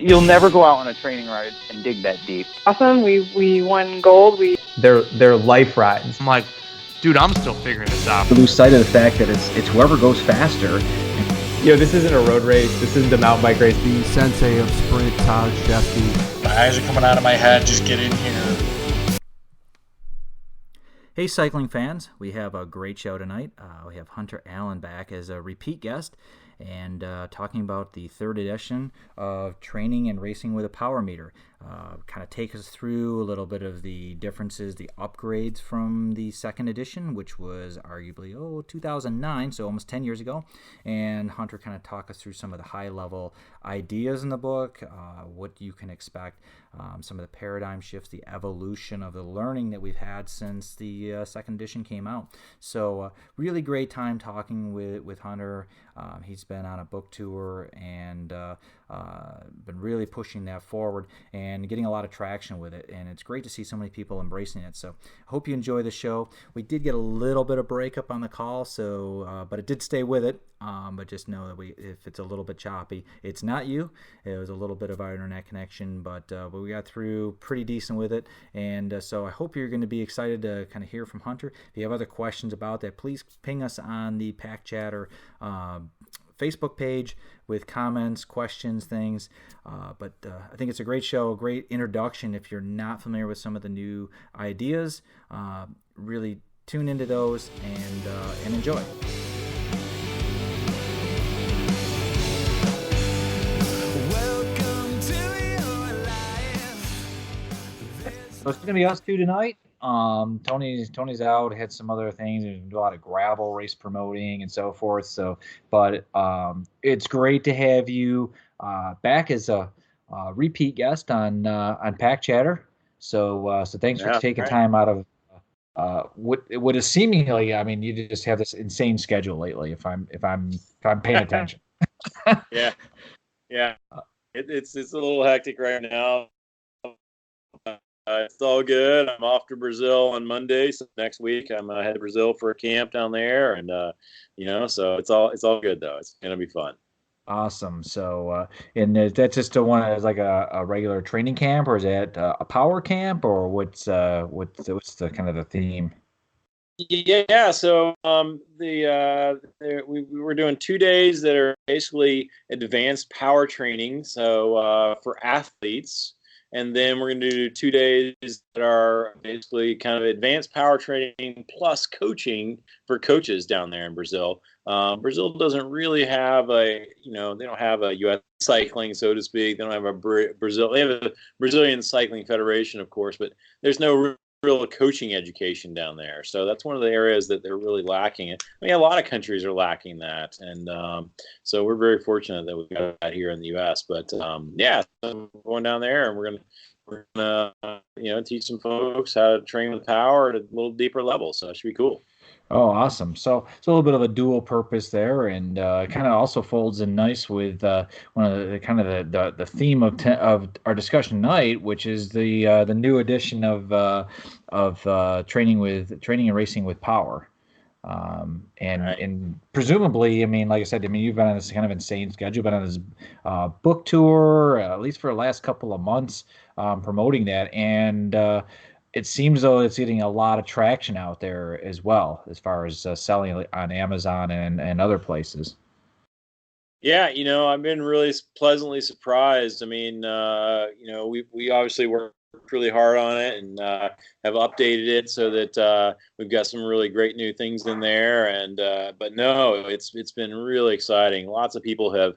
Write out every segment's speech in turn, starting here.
You'll never go out on a training ride and dig that deep. Awesome. We won gold. They're life rides. I'm like, dude, I'm still figuring this out. To lose sight of the fact that it's whoever goes faster. This isn't a road race. This isn't a mountain bike race. The sensei of sprint, Todd Shefty. My eyes are coming out of my head. Just get in here. Hey, cycling fans. We have a great show tonight. We have Hunter Allen back as a repeat guest and talking about the third edition of Training and Racing with a Power Meter. Kind of take us through a little bit of the differences, the upgrades from the second edition, which was arguably 2009, so almost 10 years ago. And Hunter kind of talk us through some of the high-level ideas in the book, what you can expect, some of the paradigm shifts, the evolution of the learning that we've had since the second edition came out. So really great time talking with Hunter. He's been on a book tour and been really pushing that forward and getting a lot of traction with it, and it's great to see so many people embracing it. So I hope you enjoy the show. We did get a little bit of breakup on the call, so but it did stay with it. But just know that if it's a little bit choppy, it's not you. It was a little bit of our internet connection, but we got through pretty decent with it. And so I hope you're going to be excited to kind of hear from Hunter. If you have other questions about that, please ping us on the Pack Chatter Facebook page with comments, questions, things. But I think it's a great show, a great introduction if you're not familiar with some of the new ideas. Really tune into those and enjoy. So it's going to be us two tonight. Tony's out, had some other things, and do a lot of gravel race promoting and so forth. So, but it's great to have you back as a repeat guest on Pack Chatter. So thanks for taking time out of what is seemingly, I mean, you just have this insane schedule lately. If I'm paying attention. Yeah. It's a little hectic right now. It's all good. I'm off to Brazil on Monday, so next week I'm head to Brazil for a camp down there, and so it's all good though. It's gonna be fun. Awesome. So, and that's just as like a regular training camp, or is that a power camp, or what's the kind of the theme? Yeah. So we were doing 2 days that are basically advanced power training. So for athletes. And then we're going to do 2 days that are basically kind of advanced power training plus coaching for coaches down there in Brazil. Brazil doesn't really have they don't have a U.S. cycling, so to speak. They don't have a Brazil. They have a Brazilian Cycling Federation, of course, but there's no real coaching education down there. So that's one of the areas that they're really lacking. I mean, a lot of countries are lacking that. And so we're very fortunate that we've got that here in the U.S. But so we're going down there and we're gonna teach some folks how to train with power at a little deeper level. So that should be cool. Oh, awesome. So it's a little bit of a dual purpose there, and kind of also folds in nice with one of the theme of our discussion tonight, which is the new edition of training and racing with power. And presumably, I mean, like I said, I mean, you've been on this kind of insane schedule, been on this book tour, at least for the last couple of months, promoting that, and it seems though it's getting a lot of traction out there as well, as far as selling on Amazon and other places. Yeah, I've been really pleasantly surprised. I mean, we obviously worked really hard on it and have updated it so that we've got some really great new things in there. And but no, it's been really exciting. Lots of people have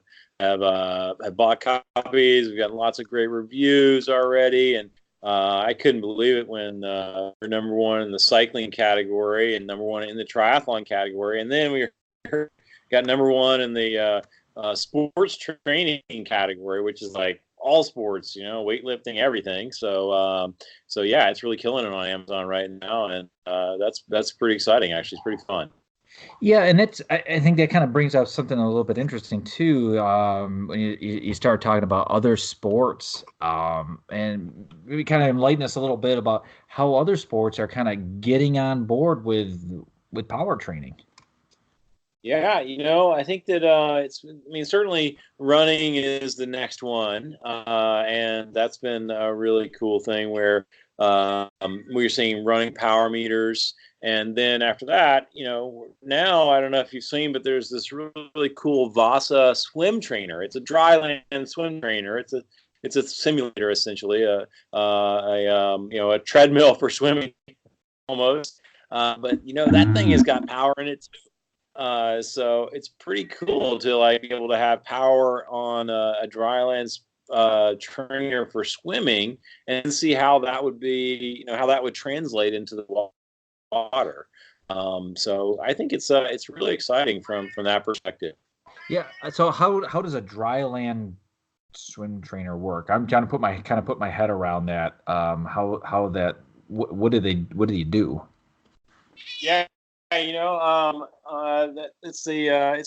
bought copies. We've gotten lots of great reviews already, and I couldn't believe it when we're number one in the cycling category and number one in the triathlon category, and then we got number one in the sports training category, which is like all sports, weightlifting, everything. So yeah, it's really killing it on Amazon right now, and that's pretty exciting. Actually, it's pretty fun. Yeah, and I think that kind of brings up something a little bit interesting too. When you start talking about other sports, and maybe kind of enlighten us a little bit about how other sports are kind of getting on board with power training. Yeah, I think that certainly running is the next one, and that's been a really cool thing where we're seeing running power meters, and then after that, now I don't know if you've seen, but there's this really cool Vasa swim trainer. It's a dry land swim trainer. It's a simulator essentially, a treadmill for swimming almost, but that thing has got power in it too. So it's pretty cool to be able to have power on a dryland trainer for swimming and see how that would be, how that would translate into the water. So I think it's really exciting from that perspective. Yeah. So how does a dry land swim trainer work? I'm trying to put my head around that. How that what do you do? Yeah. It's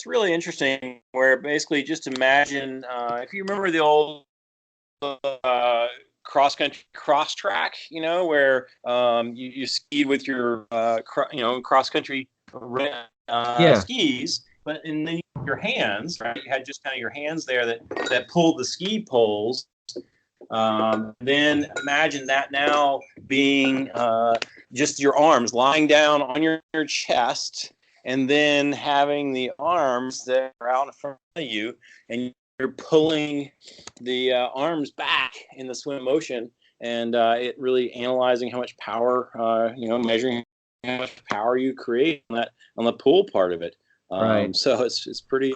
really interesting. Where basically, just imagine if you remember the old cross country cross track, where you skied with your cross country skis, but in your hands, right? You had just kind of your hands there that pulled the ski poles. Then imagine that now being just your arms lying down on your chest, and then having the arms that are out in front of you, and you're pulling the arms back in the swim motion, and it really analyzing how much power, measuring how much power you create on the pull part of it. Right. So it's pretty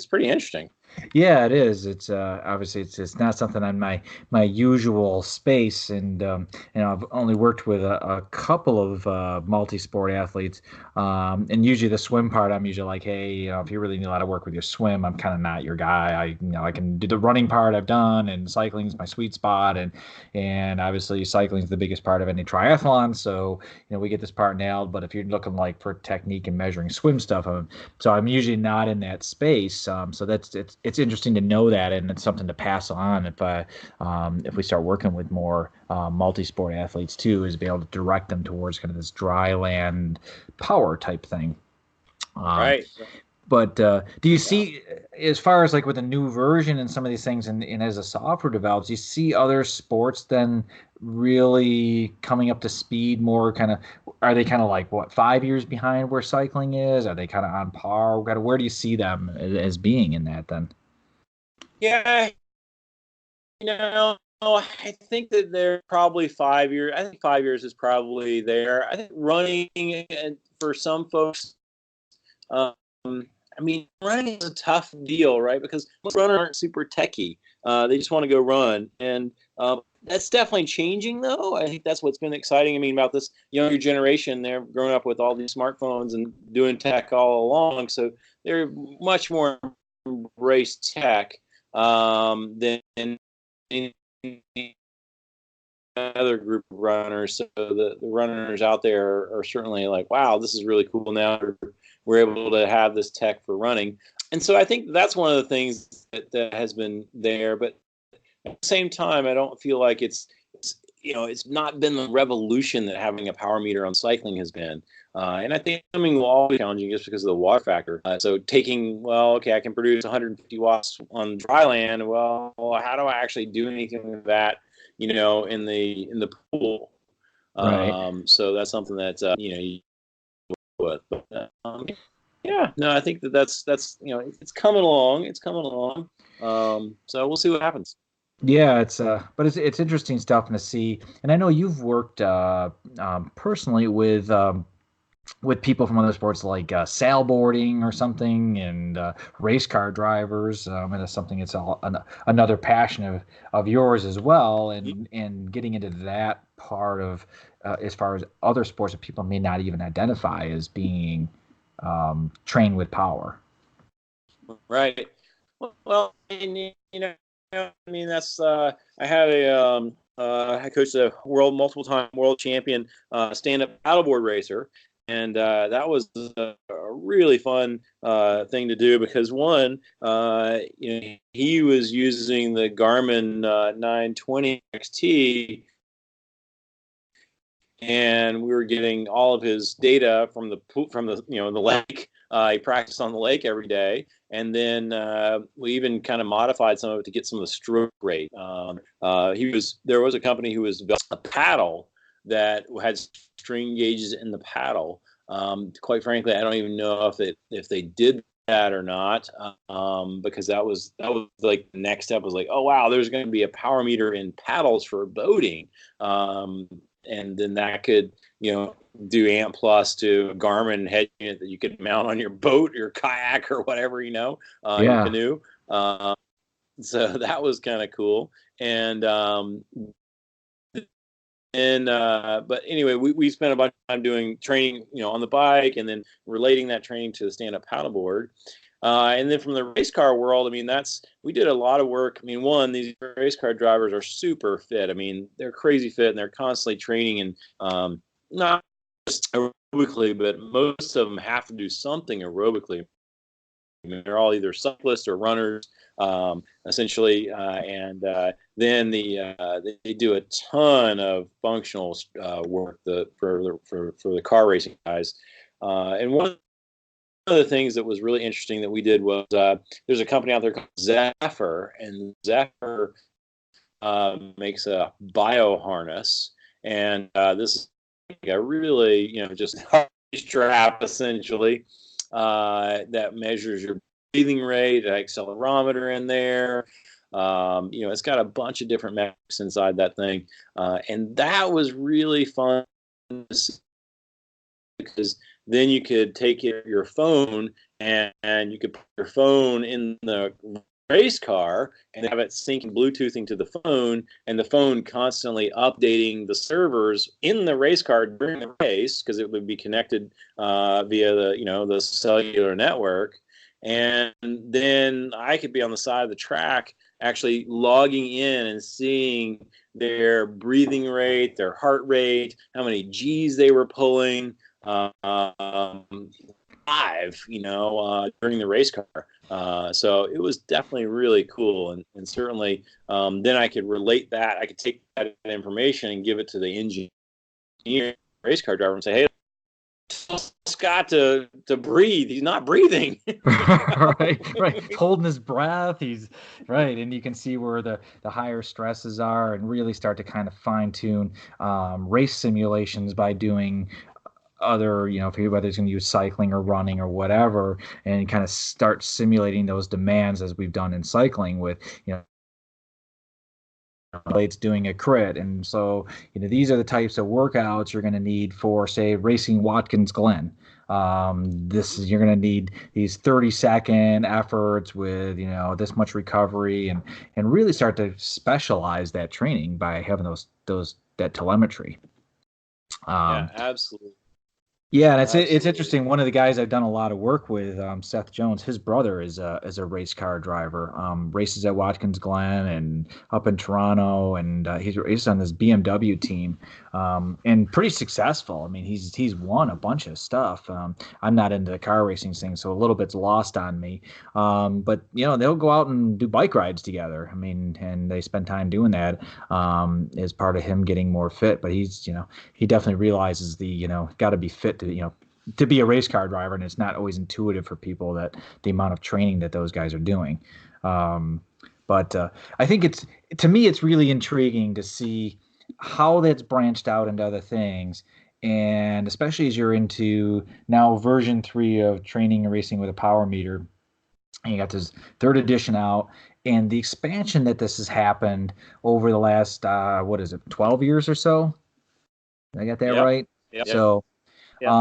interesting. Yeah, it is. It's obviously it's not something on my usual space, and I've only worked with a couple of multi-sport athletes, and usually the swim part, I'm usually like, hey, if you really need a lot of work with your swim, I'm kind of not your guy. I can do the running part I've done, and cycling's my sweet spot, and obviously cycling's the biggest part of any triathlon, so we get this part nailed. But if you're looking for technique and measuring swim stuff, so I'm usually not in that space. So it's interesting to know that, and it's something to pass on if we start working with more multi-sport athletes too, is be able to direct them towards kind of this dry land power type thing. Right. But do you see, as far as with a new version and some of these things, and as the software develops, you see other sports then really coming up to speed more? Are they kind of 5 years behind where cycling is? Are they kind of on par? Where do you see them as being in that then? Yeah, I think that they're probably 5 years. I think 5 years is probably there. I think running, for some folks, running is a tough deal, right? Because most runners aren't super techy. They just want to go run. And that's definitely changing, though. I think that's what's been exciting. About this younger generation, they're growing up with all these smartphones and doing tech all along. So they're much more embrace tech than another group of runners. So the runners out there are certainly wow, this is really cool. Now we're able to have this tech for running. And so I think that's one of the things that has been there. But at the same time, I don't feel like it's not been the revolution that having a power meter on cycling has been. And I think swimming will always be challenging just because of the water factor. So taking, I can produce 150 watts on dry land. Well, how do I actually do anything with that, in the pool? Right. So that's something that, with. But, I think that's it's coming along. It's coming along. So we'll see what happens. Yeah, but it's interesting stuff to see. And I know you've worked personally with people from other sports like sailboarding or something, and race car drivers. And it's something that's another passion of yours as well. And getting into that part of as far as other sports that people may not even identify as being trained with power. Right. Well, that's I had I coached a multiple time world champion stand-up paddleboard racer, and that was a really fun thing to do because one, he was using the Garmin 920 XT, and we were getting all of his data from the the lake He practiced on the lake every day, and then we even kind of modified some of it to get some of the stroke rate. There was a company who was developing a paddle that had string gauges in the paddle. Quite frankly, I don't even know if they did that or not, because that was like the next step was like, oh wow, there's going to be a power meter in paddles for boating, and then that could do ANT Plus to a Garmin head unit that you could mount on your boat, your kayak, or whatever, your canoe. So that was kind of cool. And but anyway, we spent a bunch of time doing training, on the bike, and then relating that training to the stand-up paddleboard. And then from the race car world, we did a lot of work. One, these race car drivers are super fit. They're crazy fit, and they're constantly training, and not just aerobically, but most of them have to do something aerobically. They're all either cyclists or runners, essentially, and then they do a ton of functional work for the car racing guys. And one of the things that was really interesting that we did was there's a company out there called Zephyr, and Zephyr makes a bio harness, and this is a really just strap essentially. That measures your breathing rate, an accelerometer in there. It's got a bunch of different metrics inside that thing. And that was really fun to see, because then you could take your phone and you could put your phone in the race car and have it syncing Bluetoothing to the phone, and the phone constantly updating the servers in the race car during the race, because it would be connected via the cellular network. And then I could be on the side of the track actually logging in and seeing their breathing rate, their heart rate, how many G's they were pulling live, during the race car. So it was definitely really cool. And certainly then I could relate that. I could take that information and give it to the engineer, race car driver, and say, hey, tell Scott to breathe. He's not breathing. right. Holding his breath. He's right. And you can see where the higher stresses are, and really start to kind of fine tune race simulations by doing other, whether it's going to use cycling or running or whatever, and kind of start simulating those demands as we've done in cycling with, it's doing a crit. And so, these are the types of workouts you're going to need for, say, racing Watkins Glen. You're going to need these 30-second efforts with, this much recovery, and really start to specialize that training by having that telemetry. Yeah, absolutely. Yeah, and it's interesting. One of the guys I've done a lot of work with, Seth Jones, his brother is a race car driver. Races at Watkins Glen and up in Toronto, and he's on this BMW team, and pretty successful. He's won a bunch of stuff. I'm not into the car racing thing, so a little bit's lost on me. But they'll go out and do bike rides together. And they spend time doing that as part of him getting more fit. But he's he definitely realizes got to be fit to be a race car driver, and it's not always intuitive for people that the amount of training that those guys are doing. But I think to me it's really intriguing to see how that's branched out into other things, and especially as you're into now version 3 of training and racing with a power meter, and you got this 3rd edition out, and the expansion that this has happened over the last 12 years or so. Did I got that right? Yep. So. Yep.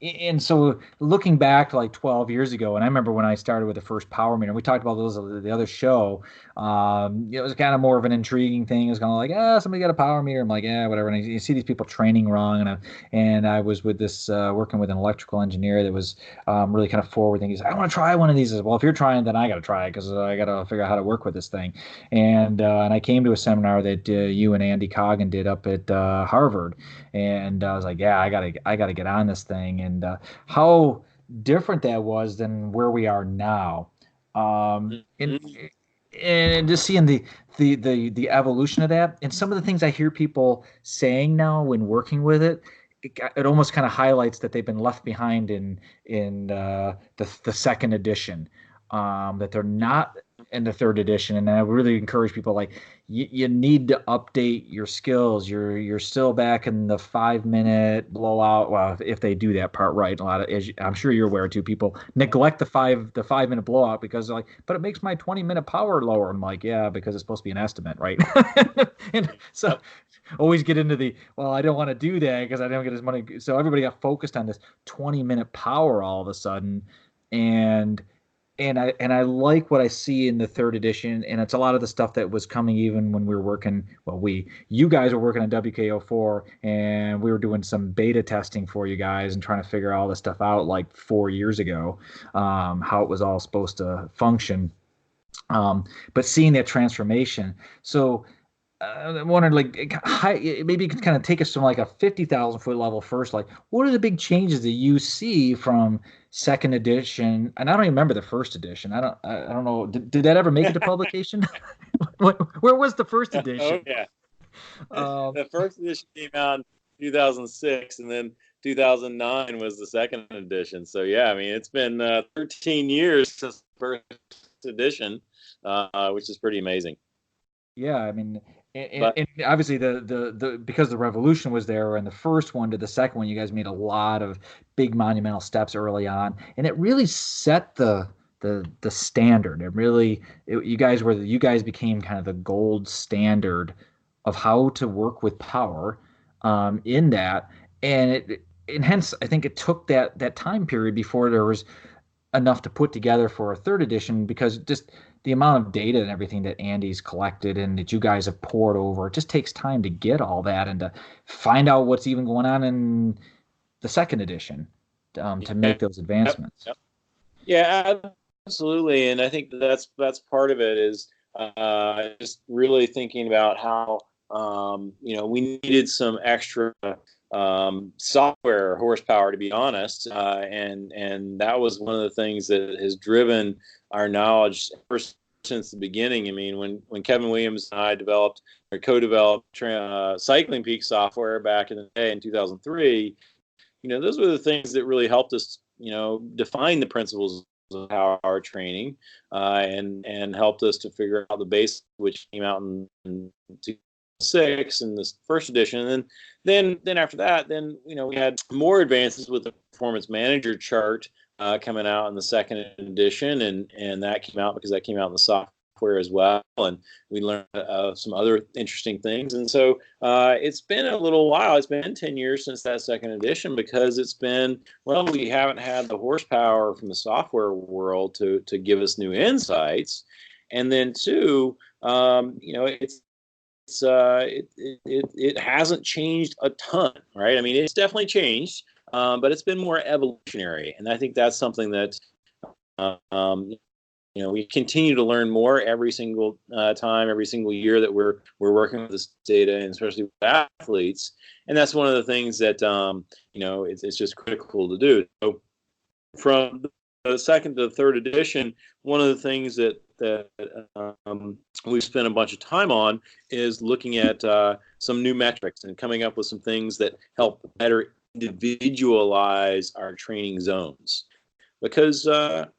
And so looking back to like 12 years ago, and I remember when I started with the first power meter, we talked about those on the other show. It was kind of more of an intriguing thing. It was kind of like, somebody got a power meter. I'm like, whatever. And you see these people training wrong. And I was with this working with an electrical engineer that was really kind of forward thinking. He said, I want to try one of these. I said, well, if you're trying, then I got to try it, because I got to figure out how to work with this thing. And I came to a seminar that you and Andy Coggin did up at Harvard, and I was like, I got to get on this thing. And how different that was than where we are now, and just seeing the evolution of that, and some of the things I hear people saying now when working with it, it almost kind of highlights that they've been left behind in the second edition, that they're not in the third edition. And I really encourage people, like, you need to update your skills. You're still back in the 5-minute blowout. Well, if they do that part right, a lot of, as I'm sure you're aware too, people neglect the 5-minute blowout because they're like, but it makes my 20-minute power lower. I'm like, yeah, because it's supposed to be an estimate, right? And so always get into well, I don't want to do that because I don't get as money. So everybody got focused on this 20-minute power all of a sudden. And I like what I see in the third edition, and it's a lot of the stuff that was coming even when we were working. Well, you guys were working on WKO4, and we were doing some beta testing for you guys and trying to figure all this stuff out like 4 years ago, how it was all supposed to function. But seeing that transformation, so I wondered, like, maybe you could kind of take us from like a 50,000 foot level first. Like, what are the big changes that you see from second edition? And I don't even remember the first edition. I don't know. Did that ever make it to publication? Where was the first edition? Oh yeah, the first edition came out in 2006, and then 2009 was the second edition. So yeah, I mean, it's been 13 years since the first edition, which is pretty amazing. Yeah, I mean. And obviously the because the revolution was there, and the first one to the second one, you guys made a lot of big monumental steps early on, and it really set the standard. You guys became kind of the gold standard of how to work with power in that, and hence I think it took that time period before there was enough to put together for a third edition, because just the amount of data and everything that Andy's collected and that you guys have poured over, it just takes time to get all that and to find out what's even going on in the second edition to make those advancements. Yep. Yeah, absolutely. And I think that's part of it is just really thinking about how, we needed some extra software horsepower, to be honest, and that was one of the things that has driven our knowledge ever since the beginning. I mean, when Kevin Williams and I developed or co-developed Cycling Peak software back in the day in 2003, those were the things that really helped us, define the principles of power training, and helped us to figure out the base, which came out in 2006 in this first edition. And then after that, we had more advances with the Performance Manager chart coming out in the second edition, and that came out because that came out in the software as well, and we learned some other interesting things. And so it's been a little while. It's been 10 years since that second edition, because we haven't had the horsepower from the software world to give us new insights. And then two, it hasn't changed a ton, right? I mean, it's definitely changed, but it's been more evolutionary, and I think that's something that we continue to learn more every single time, every single year that we're working with this data, and especially with athletes. And that's one of the things that it's just critical to do. So from the second to the third edition, one of the things that we've spent a bunch of time on is looking at some new metrics and coming up with some things that help better individualize our training zones. Because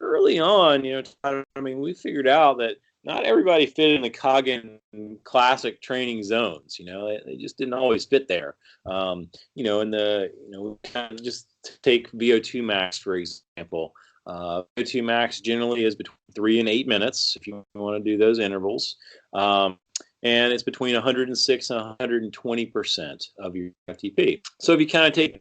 early on, we figured out that not everybody fit in the Coggin classic training zones. They just didn't always fit there. We kind of just take VO2 max, for example. VO2 max generally is between 3 and 8 minutes if you want to do those intervals. And it's between 106 and 120% of your FTP. So if you kind of take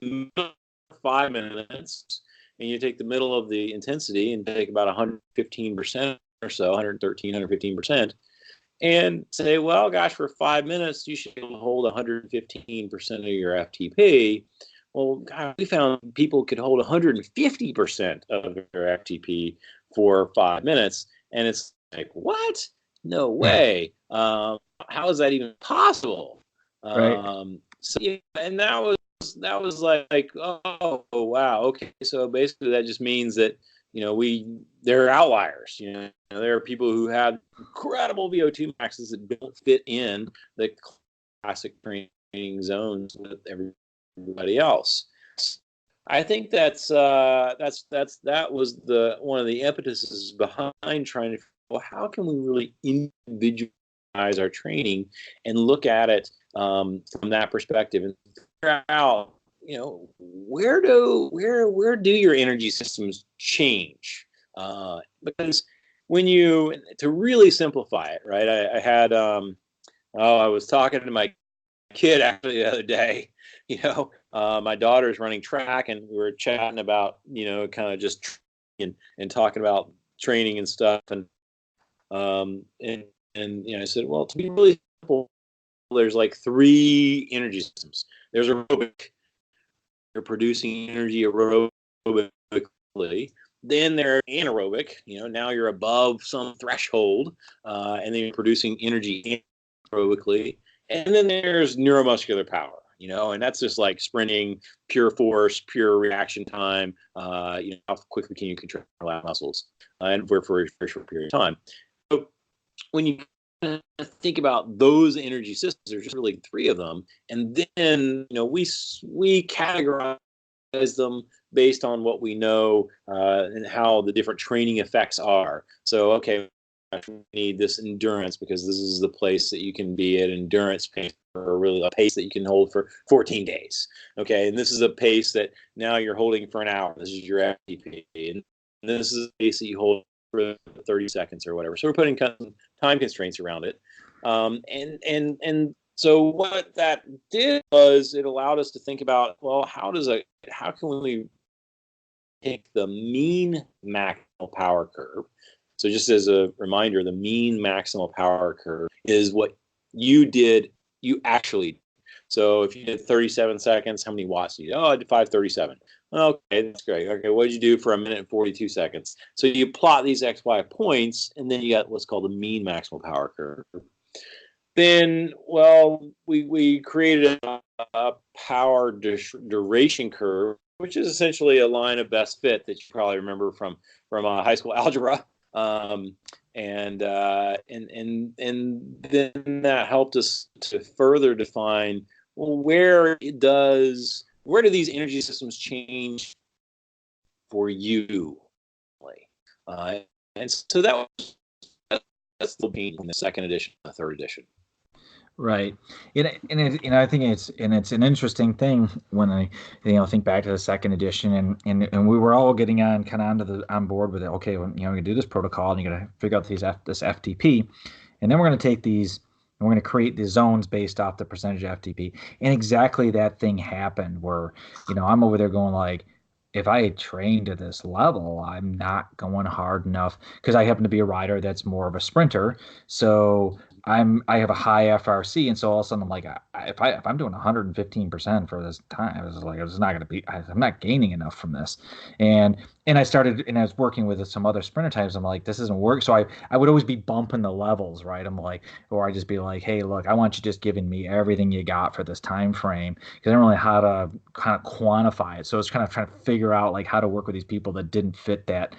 5 minutes and you take the middle of the intensity and take about 115% or so, 113, 115%, and say, well, gosh, for 5 minutes, you should be able to hold 115% of your FTP. Well, God, we found people could hold 150% of their FTP for 5 minutes. And it's like, what? No way. How is that even possible? Right. So, yeah, and that was like, oh, wow. Okay. So basically that just means that, there are outliers. There are people who have incredible VO2 maxes that don't fit in the classic training zones that everybody everybody else. I think that was the one of the impetuses behind trying to, well, how can we really individualize our training and look at it from that perspective and figure out, where do your energy systems change? Because to really simplify it, right? I had I was talking to my kid actually the other day. My daughter's running track, and we were chatting about, kind of just and talking about training and stuff, and I said, well, to be really simple, there's like 3 energy systems. There's aerobic. You're producing energy aerobically. Then they're anaerobic. Now you're above some threshold, and then you're producing energy anaerobically. And then there's neuromuscular power, and that's just like sprinting, pure force, pure reaction time. How quickly can you contract muscles, and for a very short period of time. So when you think about those energy systems, there's just really 3 of them, and then we categorize them based on what we know and how the different training effects are. So, okay, I need this endurance because this is the place that you can be at endurance pace, or really a pace that you can hold for 14 days. Okay, and this is a pace that now you're holding for an hour. This is your FTP, and this is a pace that you hold for 30 seconds or whatever. So we're putting time constraints around it, and so what that did was it allowed us to think about, well, how can we take the mean maximal power curve? So just as a reminder, the mean maximal power curve is what you actually did. So if you did 37 seconds, how many watts did you do? Oh, I did 537. Okay, that's great. Okay, what did you do for a minute and 42 seconds? So you plot these XY points, and then you got what's called the mean maximal power curve. Then, well, we created a power duration curve, which is essentially a line of best fit that you probably remember from high school algebra. And then that helped us to further define, well, where do these energy systems change for you? And so that's the being in the second edition, the third edition. Right, and I think it's an interesting thing when I think back to the second edition, and we were all getting on board with it. Okay, well, you're gonna do this protocol, and you're gonna figure out this FTP, and then we're gonna take these and we're gonna create the zones based off the percentage of FTP, and exactly that thing happened where I'm over there going like, if I had trained at this level, I'm not going hard enough because I happen to be a rider that's more of a sprinter, so I have a high FRC, and so all of a sudden I'm like, if I'm doing 115% for this time, I'm not gaining enough from this, and I was working with some other sprinter types. I'm like, this isn't working. So I would always be bumping the levels, right? I'm like, or I just be like, hey, look, I want you just giving me everything you got for this time frame, because I don't really know how to kind of quantify it. So it's kind of trying to figure out like how to work with these people that didn't fit that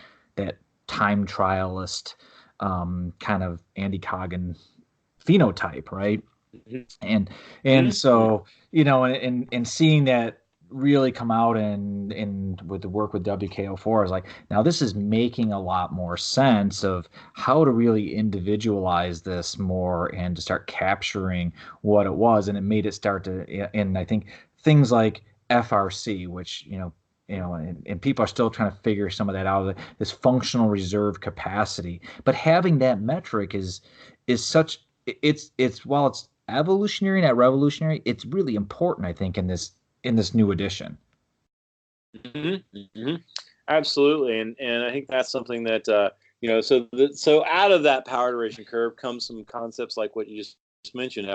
time trialist kind of Andy Coggan phenotype, right? And so and seeing that really come out and with the work with WKO4 is like, now this is making a lot more sense of how to really individualize this more and to start capturing what it was, and it made it start to, and I think things like FRC, which and people are still trying to figure some of that out, this functional reserve capacity, but having that metric is such, it's while it's evolutionary, not revolutionary, it's really important, I think, in this new edition. Absolutely, and I think that's something that so out of that power duration curve comes some concepts like what you just mentioned,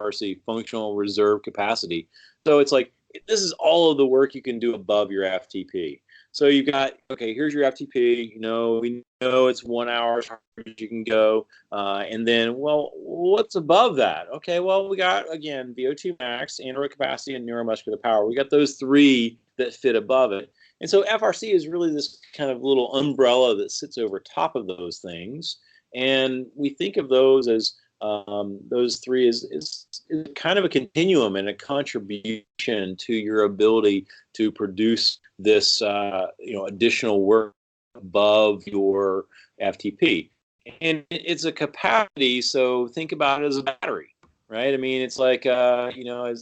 FRC, functional reserve capacity. So it's like, this is all of the work you can do above your FTP. So you've got, okay, here's your FTP. We know it's 1 hour as hard as you can go. And then, well, what's above that? Okay, well, we got, again, VO2 max, anaerobic capacity, and neuromuscular power. We got those 3 that fit above it. And so FRC is really this kind of little umbrella that sits over top of those things. And we think of those as those three is kind of a continuum and a contribution to your ability to produce this additional work above your FTP. And it's a capacity, so think about it as a battery, right? I mean, it's like like I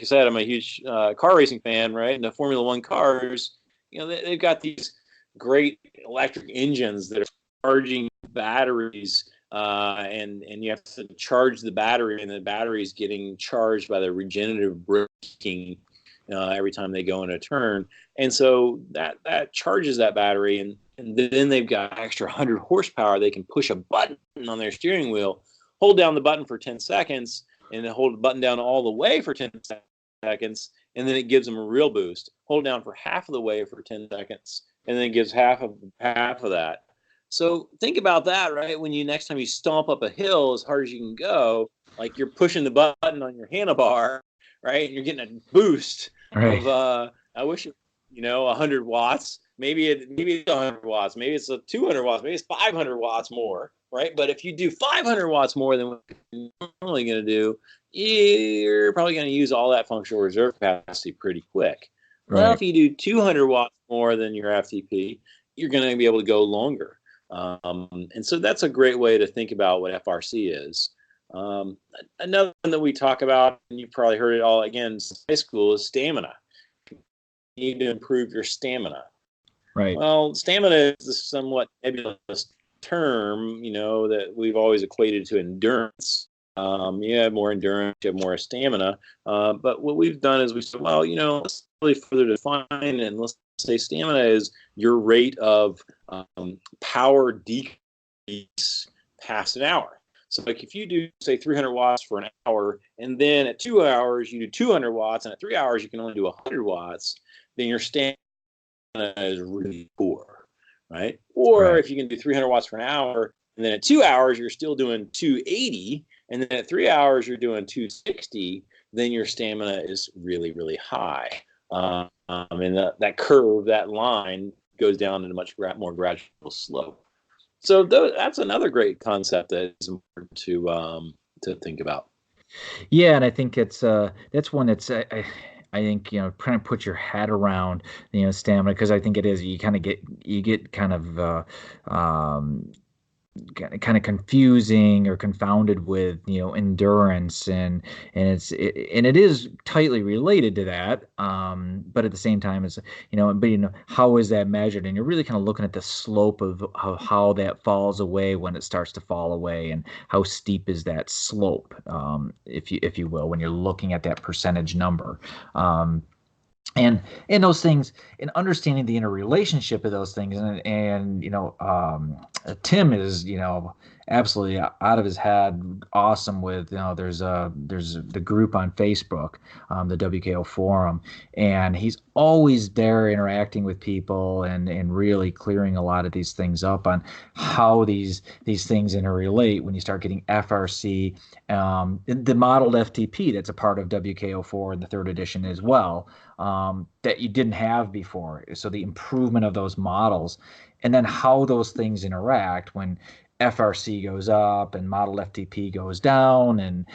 said, I'm a huge car racing fan, right? And the Formula One cars, they've got these great electric engines that are charging batteries, and you have to charge the battery, and the battery is getting charged by the regenerative braking every time they go in a turn, and so that charges that battery, and then they've got extra 100 horsepower. They can push a button on their steering wheel, hold down the button for 10 seconds, and then hold the button down all the way for 10 seconds, and then it gives them a real boost. Hold it down for half of the way for 10 seconds, and then it gives half of that. So think about that, right? When next time you stomp up a hill as hard as you can go, like you're pushing the button on your handlebar, right? And you're getting a boost of, I wish, 100 watts. Maybe it's 100 watts. Maybe it's 200 watts. Maybe it's 500 watts more, right? But if you do 500 watts more than what you're normally going to do, you're probably going to use all that functional reserve capacity pretty quick. Right. Well, if you do 200 watts more than your FTP, you're going to be able to go longer. And so that's a great way to think about what FRC is. Another one that we talk about, and you've probably heard it all again since high school, is stamina. You need to improve your stamina. Right. Well, stamina is a somewhat nebulous term, that we've always equated to endurance. You have more endurance, you have more stamina. But what we've done is we said, well, let's really further define, and let's say stamina is your rate of power decrease past an hour. So like if you do, say, 300 watts for an hour, and then at 2 hours you do 200 watts, and at 3 hours you can only do 100 watts, then your stamina is really poor, right? Or if you can do 300 watts for an hour, and then at 2 hours you're still doing 280, and then at 3 hours you're doing 260, then your stamina is really, really high. And that curve, that line, goes down in a much more gradual slope. So that's another great concept that is important to think about. Yeah, and I think that's one that's I think trying to put your head around stamina, because I think it is, you get kind of confusing or confounded with endurance, and it is tightly related to that, but at the same time it's how is that measured, and you're really kind of looking at the slope of how that falls away when it starts to fall away, and how steep is that slope, if you will, when you're looking at that percentage number. And those things, and understanding the interrelationship of those things, and Tim is absolutely out of his head awesome with there's the group on Facebook, the WKO forum, and he's always there interacting with people and really clearing a lot of these things up on how these things interrelate when you start getting FRC, the modeled FTP that's a part of WKO4 in the 3rd edition as well, that you didn't have before. So the improvement of those models, and then how those things interact when FRC goes up and model FTP goes down, and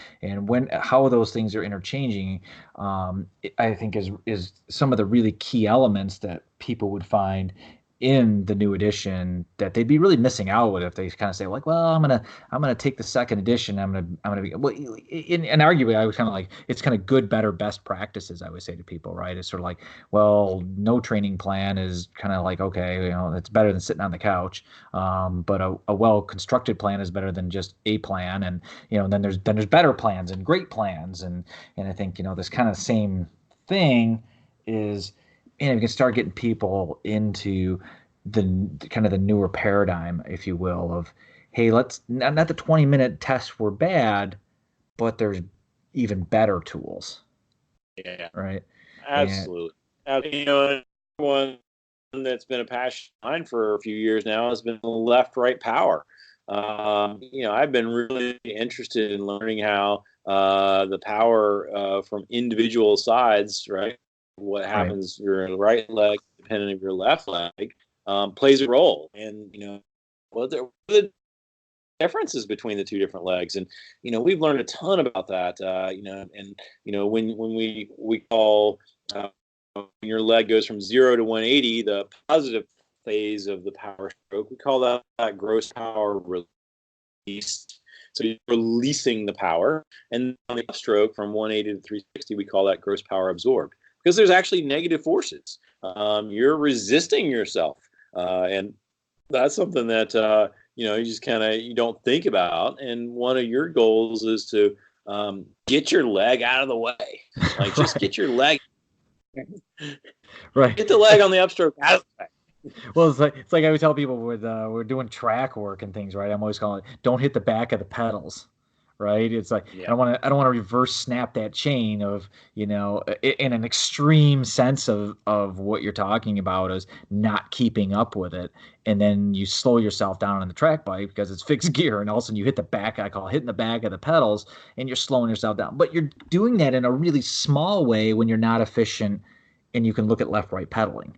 how those things are interchanging, I think is some of the really key elements that people would find in the new edition that they'd be really missing out with if they kind of say, like, well, I'm gonna take the 2nd edition. I'm gonna be, well, and arguably I was kind of like, it's kind of good, better, best practices. I would say to people, right? It's sort of like, well, no training plan is kind of like, okay, it's better than sitting on the couch. But a well constructed plan is better than just a plan. And then there's better plans and great plans. And I think this kind of same thing is, you can start getting people into the kind of the newer paradigm, if you will, of, hey, let's not the 20-minute tests were bad, but there's even better tools. Yeah. Right. Absolutely. One that's been a passion of mine for a few years now has been left-right power. I've been really interested in learning how the power from individual sides, right? What happens your right leg, depending on your left leg, plays a role. And what the differences between the two different legs. And we've learned a ton about that. And when we call when your leg goes from 0 to 180, the positive phase of the power stroke, we call that gross power release. So you're releasing the power. And on the upstroke from 180 to 360, we call that gross power absorbed, because there's actually negative forces. You're resisting yourself. And that's something that, you just you don't think about. And one of your goals is to get your leg out of the way. Like, just get your leg. Right. Get the leg on the upstroke out of the way. Well, it's like I would tell people with we're doing track work and things, right? I'm always calling it, don't hit the back of the pedals, right? It's like, I don't want to reverse snap that chain of, in an extreme sense of what you're talking about is not keeping up with it, and then you slow yourself down on the track bike because it's fixed gear, and all of a sudden you hit the back. I call it hitting the back of the pedals, and you're slowing yourself down. But you're doing that in a really small way when you're not efficient, and you can look at left-right pedaling.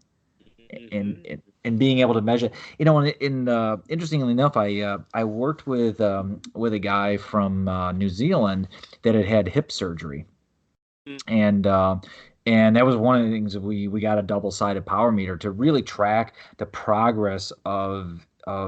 And being able to measure, interestingly enough, I worked with a guy from New Zealand that had hip surgery, and that was one of the things that we got a double-sided power meter to really track the progress of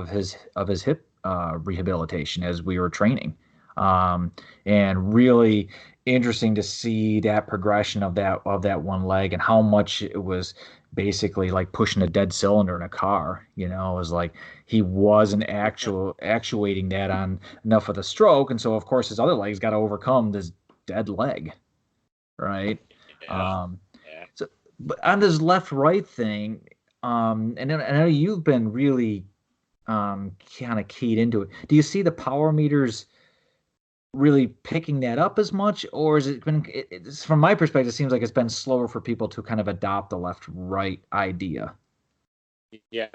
his hip rehabilitation as we were training, and really interesting to see that progression of that one leg and how much it was basically like pushing a dead cylinder in a car. It was like he wasn't actuating that on enough of the stroke, and so of course his other leg's got to overcome this dead leg, right? So, but on this left-right thing, and I know you've been really kind of keyed into it. Do you see the power meters really picking that up as much, or has it been, from my perspective, it seems like it's been slower for people to kind of adopt the left-right idea? Yeah,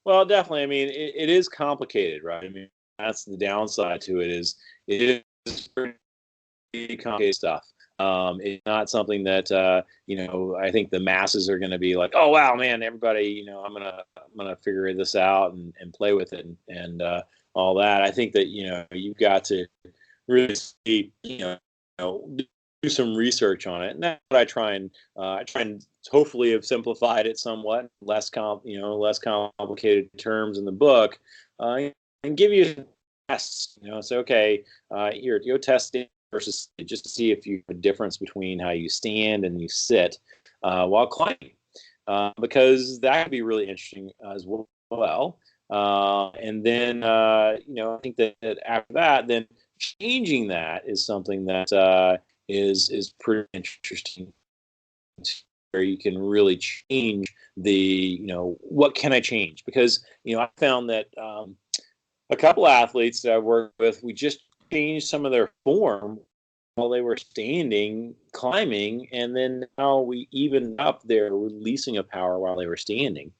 well, definitely. I mean, it is complicated, right? I mean, that's the downside to it, is it is pretty complicated stuff. It's not something that I think the masses are going to be like, oh wow, man, everybody, I'm gonna figure this out and play with it and all that. I think that you've got to really see, do some research on it, and that's what I try and hopefully have simplified it somewhat, less complicated terms in the book, and give you tests. Say, okay, here, go test it versus just to see if you have a difference between how you stand and you sit while climbing, because that could be really interesting as well. And then, I think that after that, then changing that is something that is pretty interesting, where you can really change the, what can I change? Because, I found that a couple athletes that I worked with, we just changed some of their form while they were standing, climbing, and then now we evened up their releasing of power while they were standing.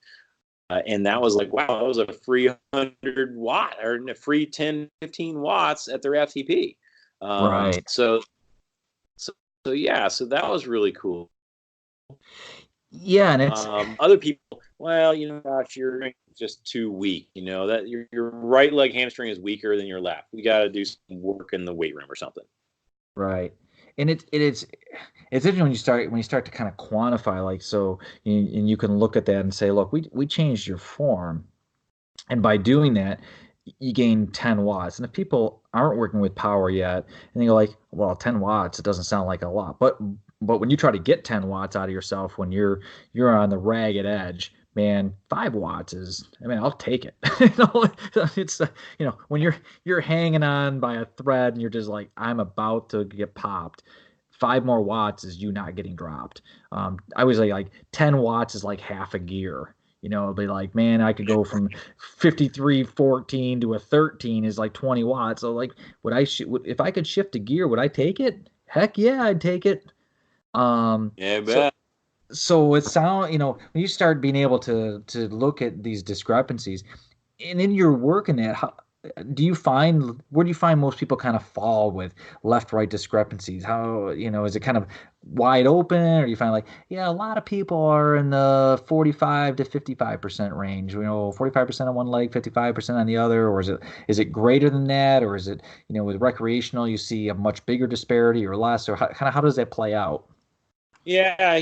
And that was like, wow, that was a free 100 watt or a free 10, 15 watts at their FTP. Right. So yeah, so that was really cool. Yeah, and it's other people, well, gosh, you're just too weak. That your right leg hamstring is weaker than your left. We got to do some work in the weight room or something. Right. And it's interesting when you start to kind of quantify, like, so and you can look at that and say, look, we changed your form, and by doing that you gain 10 watts. And if people aren't working with power yet and they go like, well, 10 watts, it doesn't sound like a lot, but when you try to get 10 watts out of yourself when you're on the ragged edge, man, 5 watts is, I'll take it. It's when you're hanging on by a thread and you're just like, I'm about to get popped, 5 more watts is you not getting dropped. I was like 10 watts is like half a gear. It'll be like, man, I could go from 53.14 to a 13 is like 20 watts. So like, if I could shift a gear, would I take it? Heck yeah, I'd take it. Yeah, bet. So it sounds, when you start being able to look at these discrepancies, and in your work in that, do you find where do you find most people kind of fall with left-right discrepancies? How, is it kind of wide open, or do you find like, yeah, a lot of people are in the 45 to 55% range, 45% on one leg, 55% on the other, or is it greater than that, or is it, with recreational you see a much bigger disparity or less, or how does that play out? Yeah,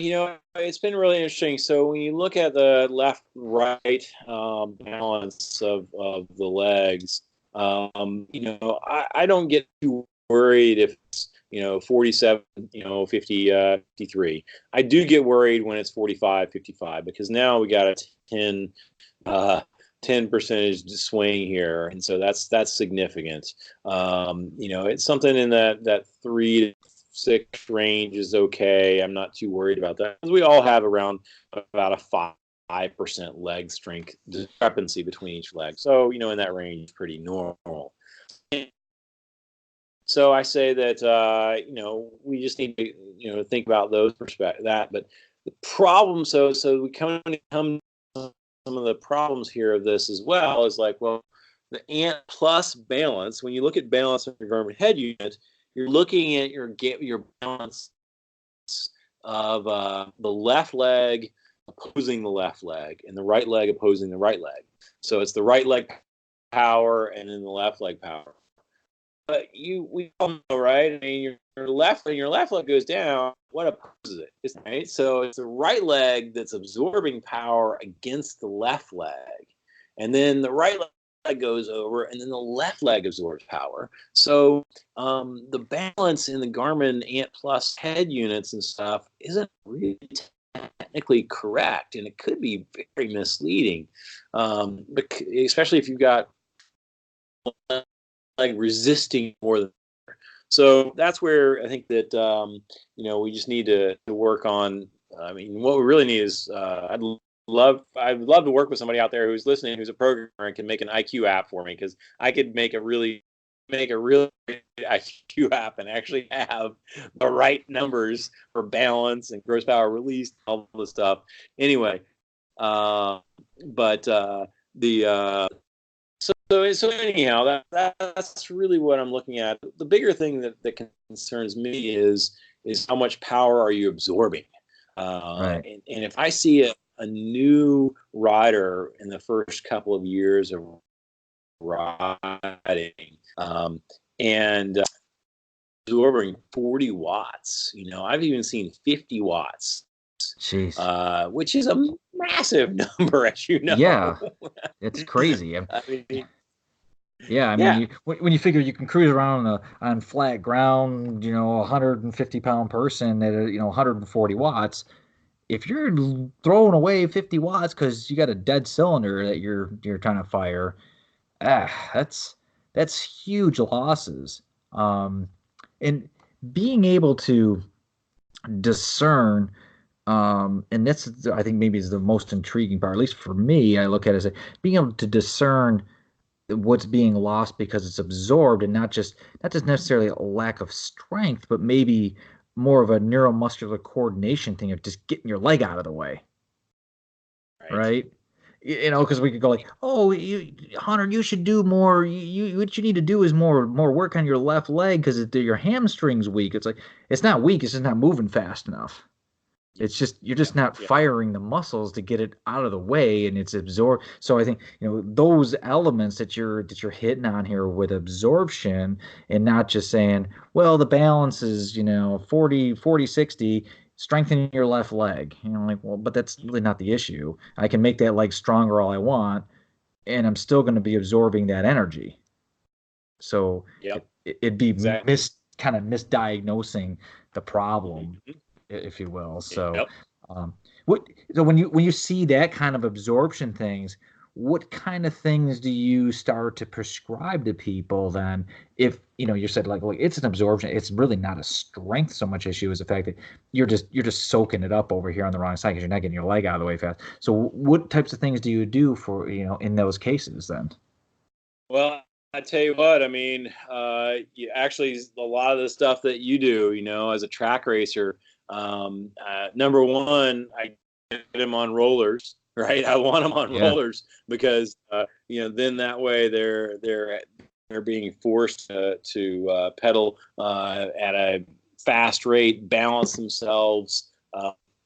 it's been really interesting. So when you look at the left-right balance of the legs, I don't get too worried if it's 47, 50, 53. I do get worried when it's 45, 55, because now we got a 10 percentage swing here, and so that's significant. It's something in that 3 to 6 range is okay. I'm not too worried about that, because we all have around about a 5% leg strength discrepancy between each leg. So, in that range is pretty normal. So I say that, we just need to, think about those that. But the problem, so we come to some of the problems here of this as well, is like, well, the ant plus balance, when you look at balance of your Garmin head unit, you're looking at your balance of the left leg opposing the left leg and the right leg opposing the right leg. So it's the right leg power and then the left leg power. But we all know, right? I mean, your left leg goes down. What opposes it? Right? So it's the right leg that's absorbing power against the left leg, and then the right leg goes over, and then the left leg absorbs power. So the balance in the Garmin Ant Plus head units and stuff isn't really technically correct, and it could be very misleading, especially if you've got like resisting more than. So that's where I think that we just need to work on. I mean, what we really need is I'd love to work with somebody out there who's listening, who's a programmer and can make an IQ app for me, because I could make a really IQ app and actually have the right numbers for balance and gross power release, all this stuff. Anyway, So anyhow, that's really what I'm looking at. The bigger thing that concerns me is how much power are you absorbing? Right. And if I see a new rider in the first couple of years of riding and absorbing 40 watts, I've even seen 50 watts. Jeez. Which is a massive number, as you know. Yeah, it's crazy. I mean, when you figure you can cruise around on flat ground, a 150-pound person at 140 watts. If you're throwing away 50 watts because you got a dead cylinder that you're trying to fire, that's huge losses. And being able to discern, and that's, I think, maybe is the most intriguing part, at least for me. I look at it as being able to discern what's being lost because it's absorbed, and not just necessarily a lack of strength, but maybe more of a neuromuscular coordination thing of just getting your leg out of the way. Right? Because we could go like, oh, Hunter, you should do more. What you need to do is more work on your left leg because your hamstring's weak. It's like, it's not weak. It's just not moving fast enough. It's just, you're just not firing the muscles to get it out of the way, and it's absorbed. So I think, those elements that you're hitting on here with absorption, and not just saying, well, the balance is, 40, 60, strengthen your left leg. Well, but that's really not the issue. I can make that leg stronger all I want, and I'm still going to be absorbing that energy. So it'd be kind of misdiagnosing the problem. Mm-hmm. If you will. So, so when you see that kind of absorption things, what kind of things do you start to prescribe to people then? If you said like, it's an absorption, it's really not a strength so much issue as the fact that you're just soaking it up over here on the wrong side because you're not getting your leg out of the way fast. So what types of things do you do for in those cases then? Well, I tell you what, I mean, actually a lot of the stuff that you do, as a track racer. Number one, I get them on rollers, right? I want them on rollers because, then that way they're they're being forced to pedal at a fast rate, balance themselves.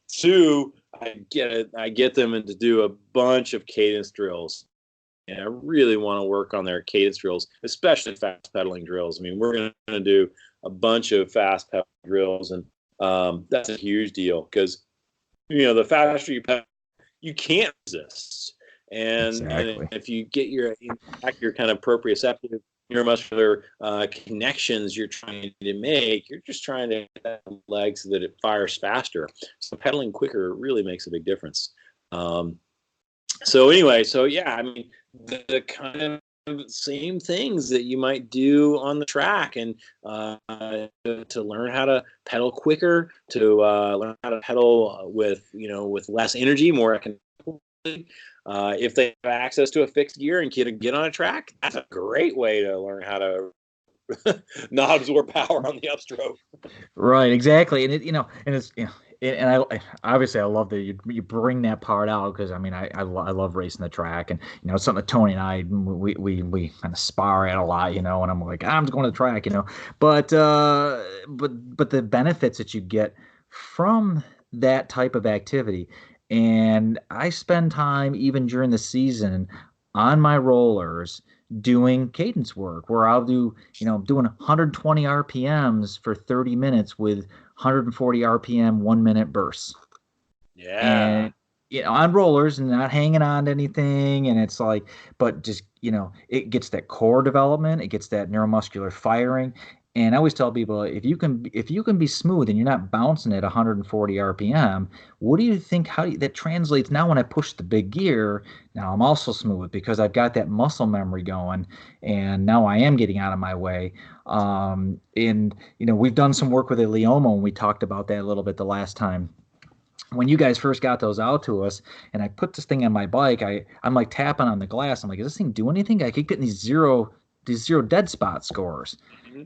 Two, I get them to do a bunch of cadence drills. And I really want to work on their cadence drills, especially fast pedaling drills. I mean, we're going to do a bunch of fast pedaling drills, and that's a huge deal because, the faster you pedal, you can't resist. And if you get your kind of proprioceptive neuromuscular connections you're trying to make, you're just trying to get that leg so that it fires faster. So pedaling quicker really makes a big difference. So yeah, I mean, the kind of same things that you might do on the track, and to learn how to pedal quicker, to learn how to pedal with less energy, more economically. If they have access to a fixed gear and can get on a track, that's a great way to learn how to not absorb power on the upstroke. Right, exactly, and and I obviously I love that you bring that part out, because I mean I love racing the track, and it's something that Tony and I we kind of spar at a lot, and I'm like, I'm just going to the track, but the benefits that you get from that type of activity. And I spend time even during the season on my rollers doing cadence work, where I'll do, doing 120 RPMs for 30 minutes with 140 RPM 1 minute bursts. Yeah. And, on rollers and not hanging on to anything. And it's like, but just, it gets that core development, it gets that neuromuscular firing. And I always tell people, if you can be smooth and you're not bouncing at 140 RPM, what do you think? That translates now when I push the big gear? Now I'm also smooth because I've got that muscle memory going, and now I am getting out of my way. We've done some work with a Leomo, and we talked about that a little bit the last time. When you guys first got those out to us, and I put this thing on my bike, I'm like tapping on the glass. I'm like, does this thing do anything? I keep getting these zero dead spot scores.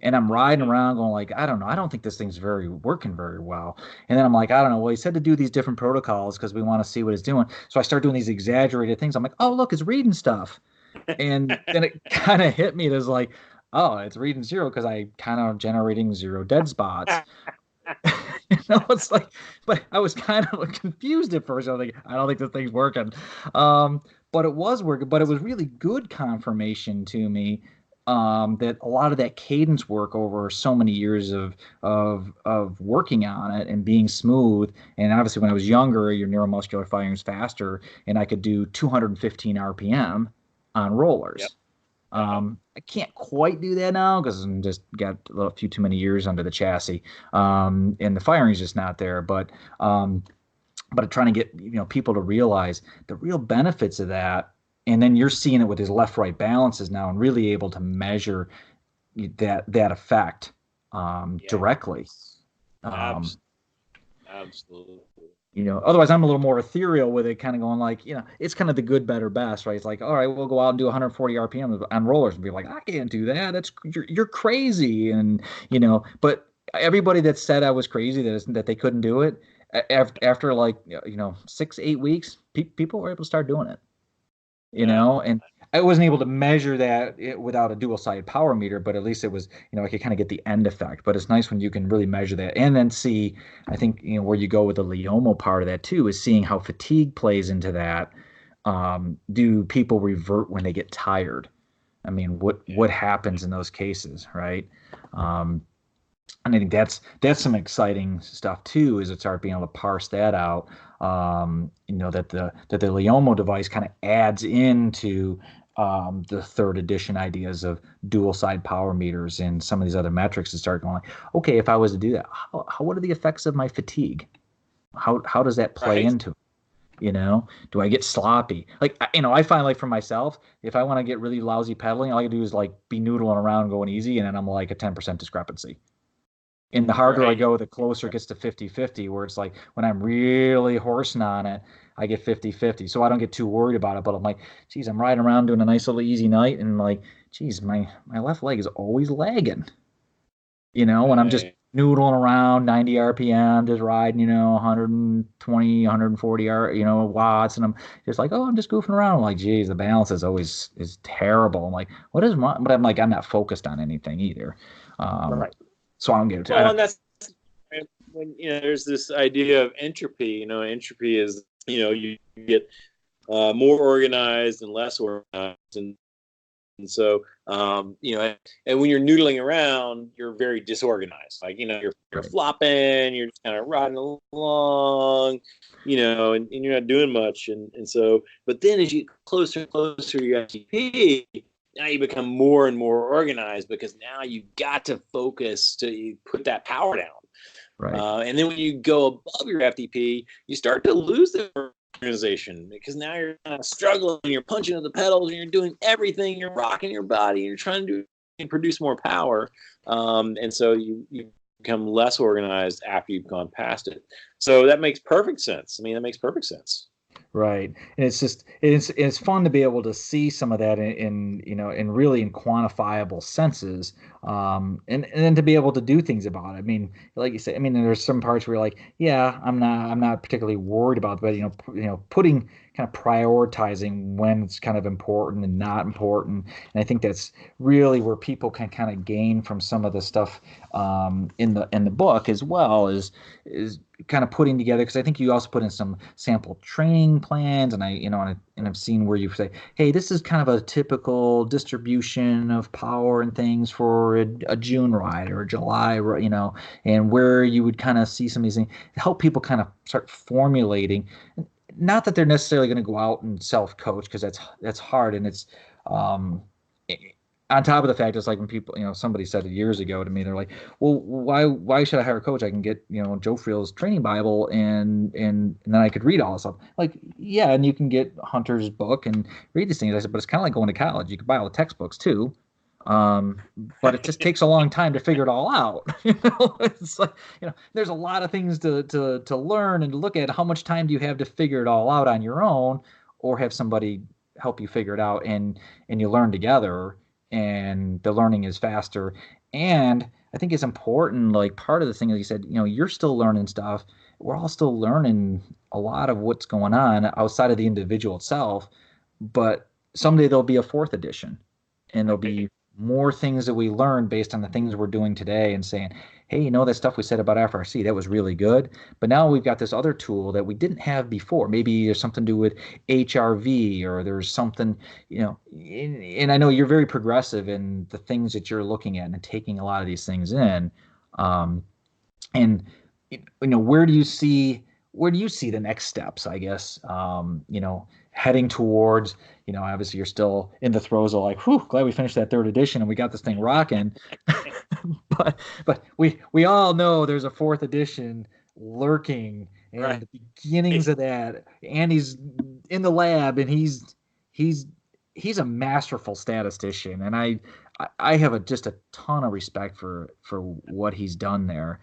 And I'm riding around going like, I don't know. I don't think this thing's working very well. And then I'm like, I don't know. Well, he said to do these different protocols because we want to see what it's doing. So I start doing these exaggerated things. I'm like, oh, look, it's reading stuff. And then it kind of hit me. It was like, oh, it's reading zero because I kind of generating zero dead spots. It's like, but I was kind of confused at first. I was like, I don't think this thing's working. But it was working. But it was really good confirmation to me that a lot of that cadence work over so many years of working on it and being smooth. And obviously when I was younger, your neuromuscular firing is faster, and I could do 215 RPM on rollers. Yep. I can't quite do that now because I'm just got a few too many years under the chassis. And the firing is just not there, but I'm trying to get, people to realize the real benefits of that. And then you're seeing it with his left-right balances now, and really able to measure that effect directly. Absolutely. Otherwise I'm a little more ethereal with it, kind of going like, it's kind of the good, better, best, right? It's like, all right, we'll go out and do 140 RPM on rollers and be like, I can't do that. You're crazy. And, but everybody that said I was crazy, that they couldn't do it, after 6-8 weeks, people were able to start doing it. And I wasn't able to measure that without a dual-sided power meter, but at least it was, I could kind of get the end effect. But it's nice when you can really measure that, and then see, I think, where you go with the Leomo part of that too, is seeing how fatigue plays into that. Do people revert when they get tired? I mean, what happens in those cases, right? And I think that's some exciting stuff too, is to start being able to parse that out. That the Leomo device kind of adds into the third edition ideas of dual side power meters and some of these other metrics, to start going like, okay, if I was to do that, what are the effects of my fatigue? How does that play into it? Do I get sloppy? Like, I find, like, for myself, if I want to get really lousy pedaling, all I can do is like be noodling around going easy, and then I'm like a 10% discrepancy. And the harder I go, the closer it gets to 50-50, where it's like when I'm really horsing on it, I get 50-50. So I don't get too worried about it. But I'm like, geez, I'm riding around doing a nice little easy night, and like, geez, my left leg is always lagging. when I'm just Right. noodling around 90 RPM, just riding, 120, 140 watts, and I'm just like, oh, I'm just goofing around. I'm like, geez, the balance is terrible. I'm like, what is my? But I'm like, I'm not focused on anything either. Right. So I don't get it. Well, and that's when there's this idea of entropy. Entropy is you get more organized and less organized, and so and when you're noodling around, you're very disorganized. Like you're Right. flopping, you're just kind of riding along, and you're not doing much. And so, but then as you get closer and closer to your FTP, now you become more and more organized because now you got to focus to put that power down. Right. And then when you go above your FTP, you start to lose the organization because now you're kind of struggling. You're punching at the pedals and you're doing everything. You're rocking your body. And you're trying to produce more power. And so you become less organized after you've gone past it. So that makes perfect sense. I mean, that makes perfect sense. Right. And it's fun to be able to see some of that in really in quantifiable senses, and then to be able to do things about it. I mean, like you said, I mean, there's some parts where you're like, yeah, I'm not particularly worried about, but putting kind of prioritizing when it's kind of important and not important. And I think that's really where people can kind of gain from some of the stuff in the book as well is kind of putting together, because I think you also put in some sample training plans, and I've seen where you say, hey, this is kind of a typical distribution of power and things for a June ride or a July, and where you would kind of see some of these things, help people kind of start formulating. Not that they're necessarily going to go out and self-coach, because that's hard, and it's on top of the fact, it's like when people, somebody said it years ago to me, they're like, well, why should I hire a coach? I can get, Joe Friel's training Bible and then I could read all this stuff. Like, yeah, and you can get Hunter's book and read these things. I said, but it's kind of like going to college. You can buy all the textbooks too. But it just takes a long time to figure it all out. It's like, there's a lot of things to learn and to look at. How much time do you have to figure it all out on your own, or have somebody help you figure it out, and you learn together, and the learning is faster. And I think it's important, like part of the thing that you said, you're still learning stuff. We're all still learning a lot of what's going on outside of the individual itself, but someday there'll be a fourth edition, and there'll be more things that we learn based on the things we're doing today, and saying, hey, that stuff we said about FRC, that was really good, but now we've got this other tool that we didn't have before. Maybe there's something to do with HRV, or there's something, and I know you're very progressive in the things that you're looking at and taking a lot of these things in. And where do you see the next steps, I guess, heading towards, obviously you're still in the throes of like, whew, glad we finished that third edition and we got this thing rocking. but we all know there's a fourth edition lurking, and Right. the beginnings of that. Andy's in the lab, and he's a masterful statistician, and I have just a ton of respect for what he's done there,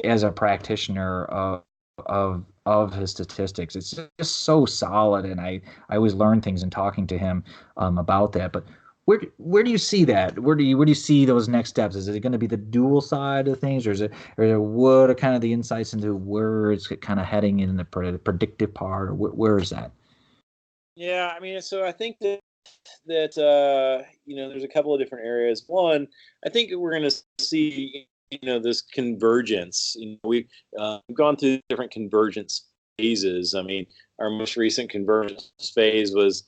as a practitioner of his statistics. It's just so solid, and I always learn things in talking to him about that. But where do you see that? Where do you see those next steps? Is it going to be the dual side of things, or what are kind of the insights into where it's kind of heading in the predictive part, or where is that? Yeah, I mean, so I think that there's a couple of different areas. One, I think we're going to see this convergence. We've gone through different convergence phases. I mean, our most recent convergence phase was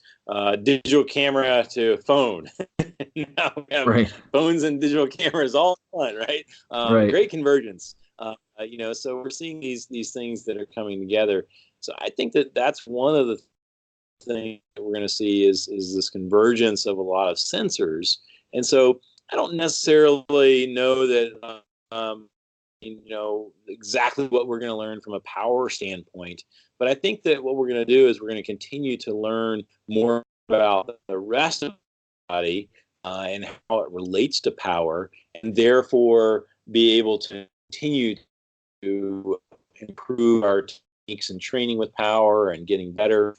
digital camera to phone. Now we have Right. phones and digital cameras all in one, right? Right. Great convergence. So we're seeing these things that are coming together. So I think that that's one of the things that we're going to see is this convergence of a lot of sensors. And so I don't necessarily know that exactly what we're going to learn from a power standpoint, but I think that what we're going to do is we're going to continue to learn more about the rest of the body and how it relates to power, and therefore be able to continue to improve our techniques and training with power and getting better,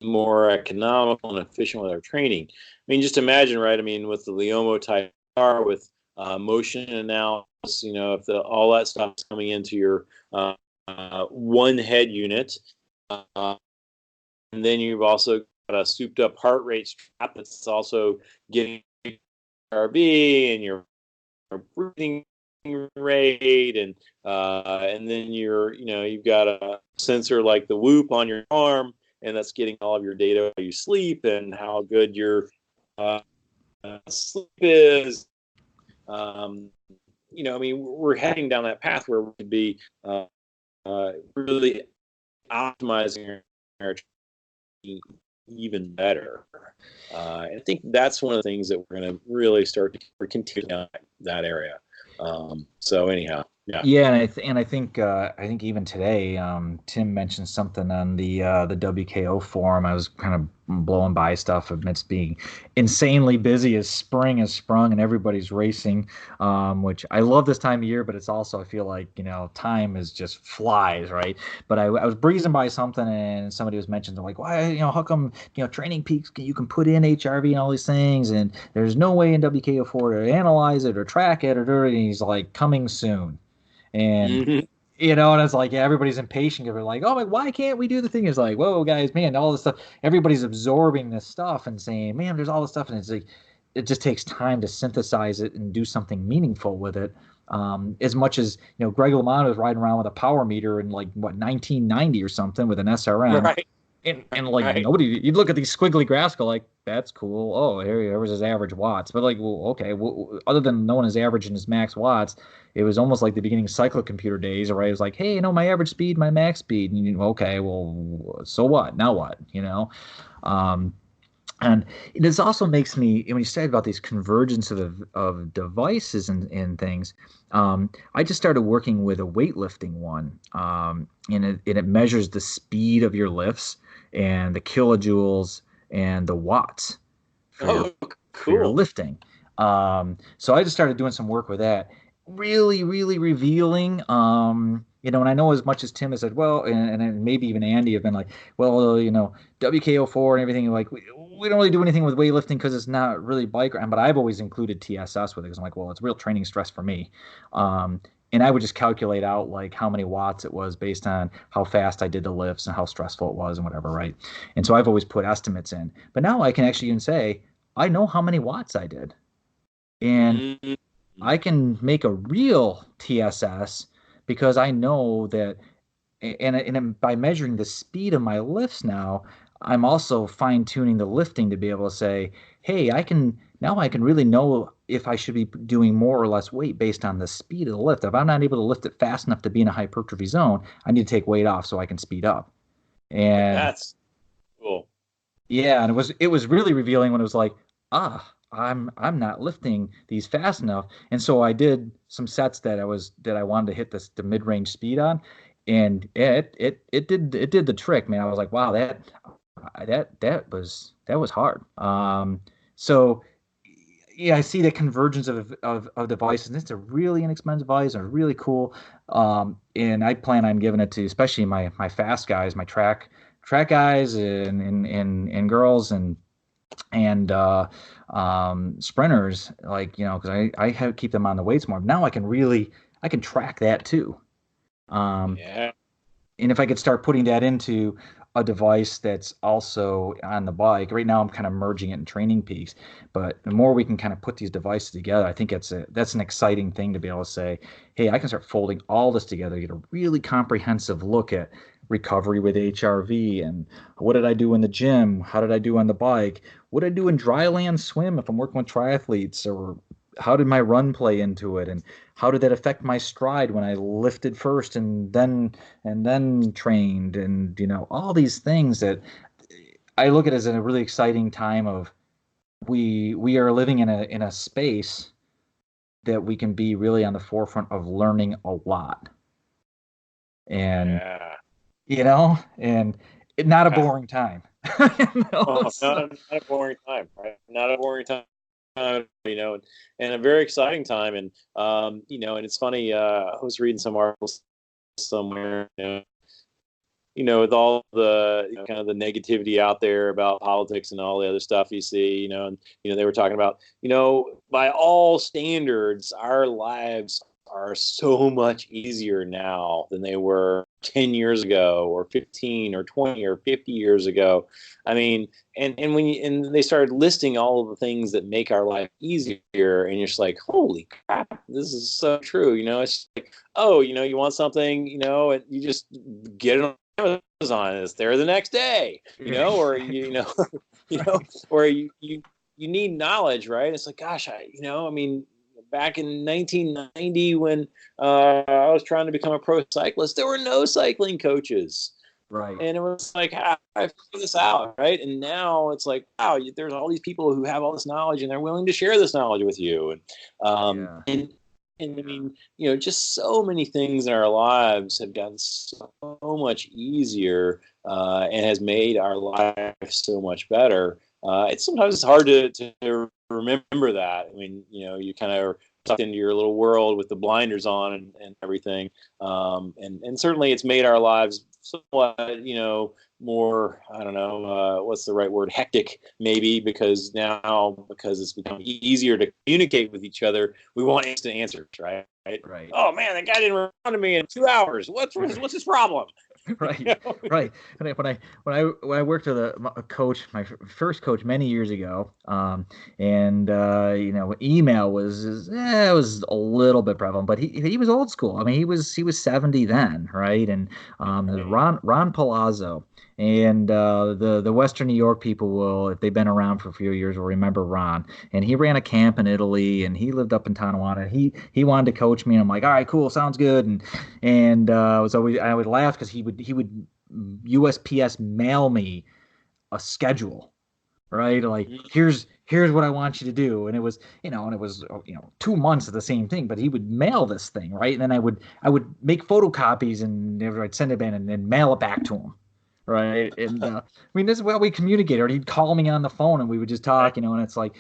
more economical and efficient with our training. I mean, just imagine, right? I mean, with the Leomo type are with motion analysis. If all that stuff is coming into your one head unit, and then you've also got a souped up heart rate strap that's also getting RB and your breathing rate, and then you've got a sensor like the Whoop on your arm, and that's getting all of your data while you sleep and how good your sleep is. We're heading down that path where we could be really optimizing our even better. I think that's one of the things that we're going to really start to continue down that area. So anyhow, yeah. Yeah, and I think even today, Tim mentioned something on the WKO forum. I was kind of blowing by stuff amidst being insanely busy as spring has sprung and everybody's racing, which I love this time of year, but it's also, I feel like, time is just flies, right? But I was breezing by something and somebody was mentioning like, why, how come, Training Peaks, you can put in HRV and all these things and there's no way in WKO4 to analyze it or track it and he's like, coming soon. And and it's like, yeah, everybody's impatient. They're like, oh, why can't we do the thing? It's like, whoa, guys, man, all this stuff. Everybody's absorbing this stuff and saying, man, there's all this stuff, and it's like, it just takes time to synthesize it and do something meaningful with it. As much as Greg LeMond was riding around with a power meter in 1990 or something with an SRM, right? And nobody, you'd look at these squiggly graphs, go like, that's cool. Oh, here was his average watts. But okay, other than knowing his average and his max watts, it was almost like the beginning of cyclocomputer days, right? It was like, hey, my average speed, my max speed. And okay, well, so what? Now what? And this also makes me, when you said about these convergence of devices and things, I just started working with a weightlifting one, and it measures the speed of your lifts and the kilojoules and the watts for your lifting. So I just started doing some work with that. Really, really revealing. And I know as much as Tim has said, well, and maybe even Andy have been like, well, WKO4 and everything, like we don't really do anything with weightlifting because it's not really bike. But I've always included TSS with it because I'm like, well, it's real training stress for me. And I would just calculate out like how many watts it was based on how fast I did the lifts and how stressful it was and whatever, right? And so I've always put estimates in. But now I can actually even say, I know how many watts I did. And I can make a real TSS because I know that, and by measuring the speed of my lifts now, I'm also fine-tuning the lifting to be able to say, hey, I can really know if I should be doing more or less weight based on the speed of the lift. If I'm not able to lift it fast enough to be in a hypertrophy zone, I need to take weight off so I can speed up. And that's cool. Yeah, and it was really revealing when it was like, I'm not lifting these fast enough, and so I did some sets that I wanted to hit the mid-range speed on, and it did the trick, man. I was like, wow, that was hard. So yeah, I see the convergence of devices, and it's a really inexpensive device and really cool. And I plan on giving it to especially my fast guys, my track guys and girls and sprinters, like, because I have keep them on the weights more. Now I can track that too. Yeah. And if I could start putting that into a device that's also on the bike, right now I'm kind of merging it in Training Peaks, but the more we can kind of put these devices together, I think that's an exciting thing to be able to say, hey, I can start folding all this together, get a really comprehensive look at recovery with HRV and what did I do in the gym, how did I do on the bike, what did I do in dry land swim if I'm working with triathletes, or how did my run play into it, and how did that affect my stride when I lifted first and then trained, and all these things that I look at as a really exciting time of we are living in a space that we can be really on the forefront of learning a lot, and and not a boring time. Not a boring time, right? Not a boring time. And a very exciting time, and and it's funny. I was reading some articles somewhere. with all the kind of the negativity out there about politics and all the other stuff you see, and they were talking about, by all standards, our lives are so much easier now than they were 10 years ago or 15 or 20 or 50 years ago. I mean, and when they started listing all of the things that make our life easier, and you're just like, holy crap, this is so true. It's like, oh, you want something, and you just get it on Amazon, and it's there the next day, or or you need knowledge, right? It's like, gosh, I mean, back in 1990 when I was trying to become a pro cyclist, there were no cycling coaches. Right. And it was like, I figured this out, right? And now it's like, wow, there's all these people who have all this knowledge and they're willing to share this knowledge with you. And I mean, just so many things in our lives have gotten so much easier and has made our life so much better. It's hard to remember that. I mean, you kind of are sucked into your little world with the blinders on and everything. And certainly it's made our lives somewhat, more, I don't know, what's the right word, hectic maybe, because it's become easier to communicate with each other, we want instant answers, right? Right. Oh man, that guy didn't respond to me in 2 hours. What's his problem? Right. Right. When I worked with a coach, my first coach many years ago, email was a little bit prevalent, but he was old school. I mean, he was 70 then, right? And Ron Palazzo. And the Western New York people will, if they've been around for a few years, will remember Ron. And he ran a camp in Italy, and he lived up in Tonawanda. He wanted to coach me, and I'm like, all right, cool, sounds good. And I would laugh because he would USPS mail me a schedule, right? Like, here's what I want you to do, and it was 2 months of the same thing, but he would mail this thing, right? And then I would make photocopies and I'd send it in and then mail it back to him. Right. And I mean, this is how we communicate. Or he'd call me on the phone and we would just talk, and it's like,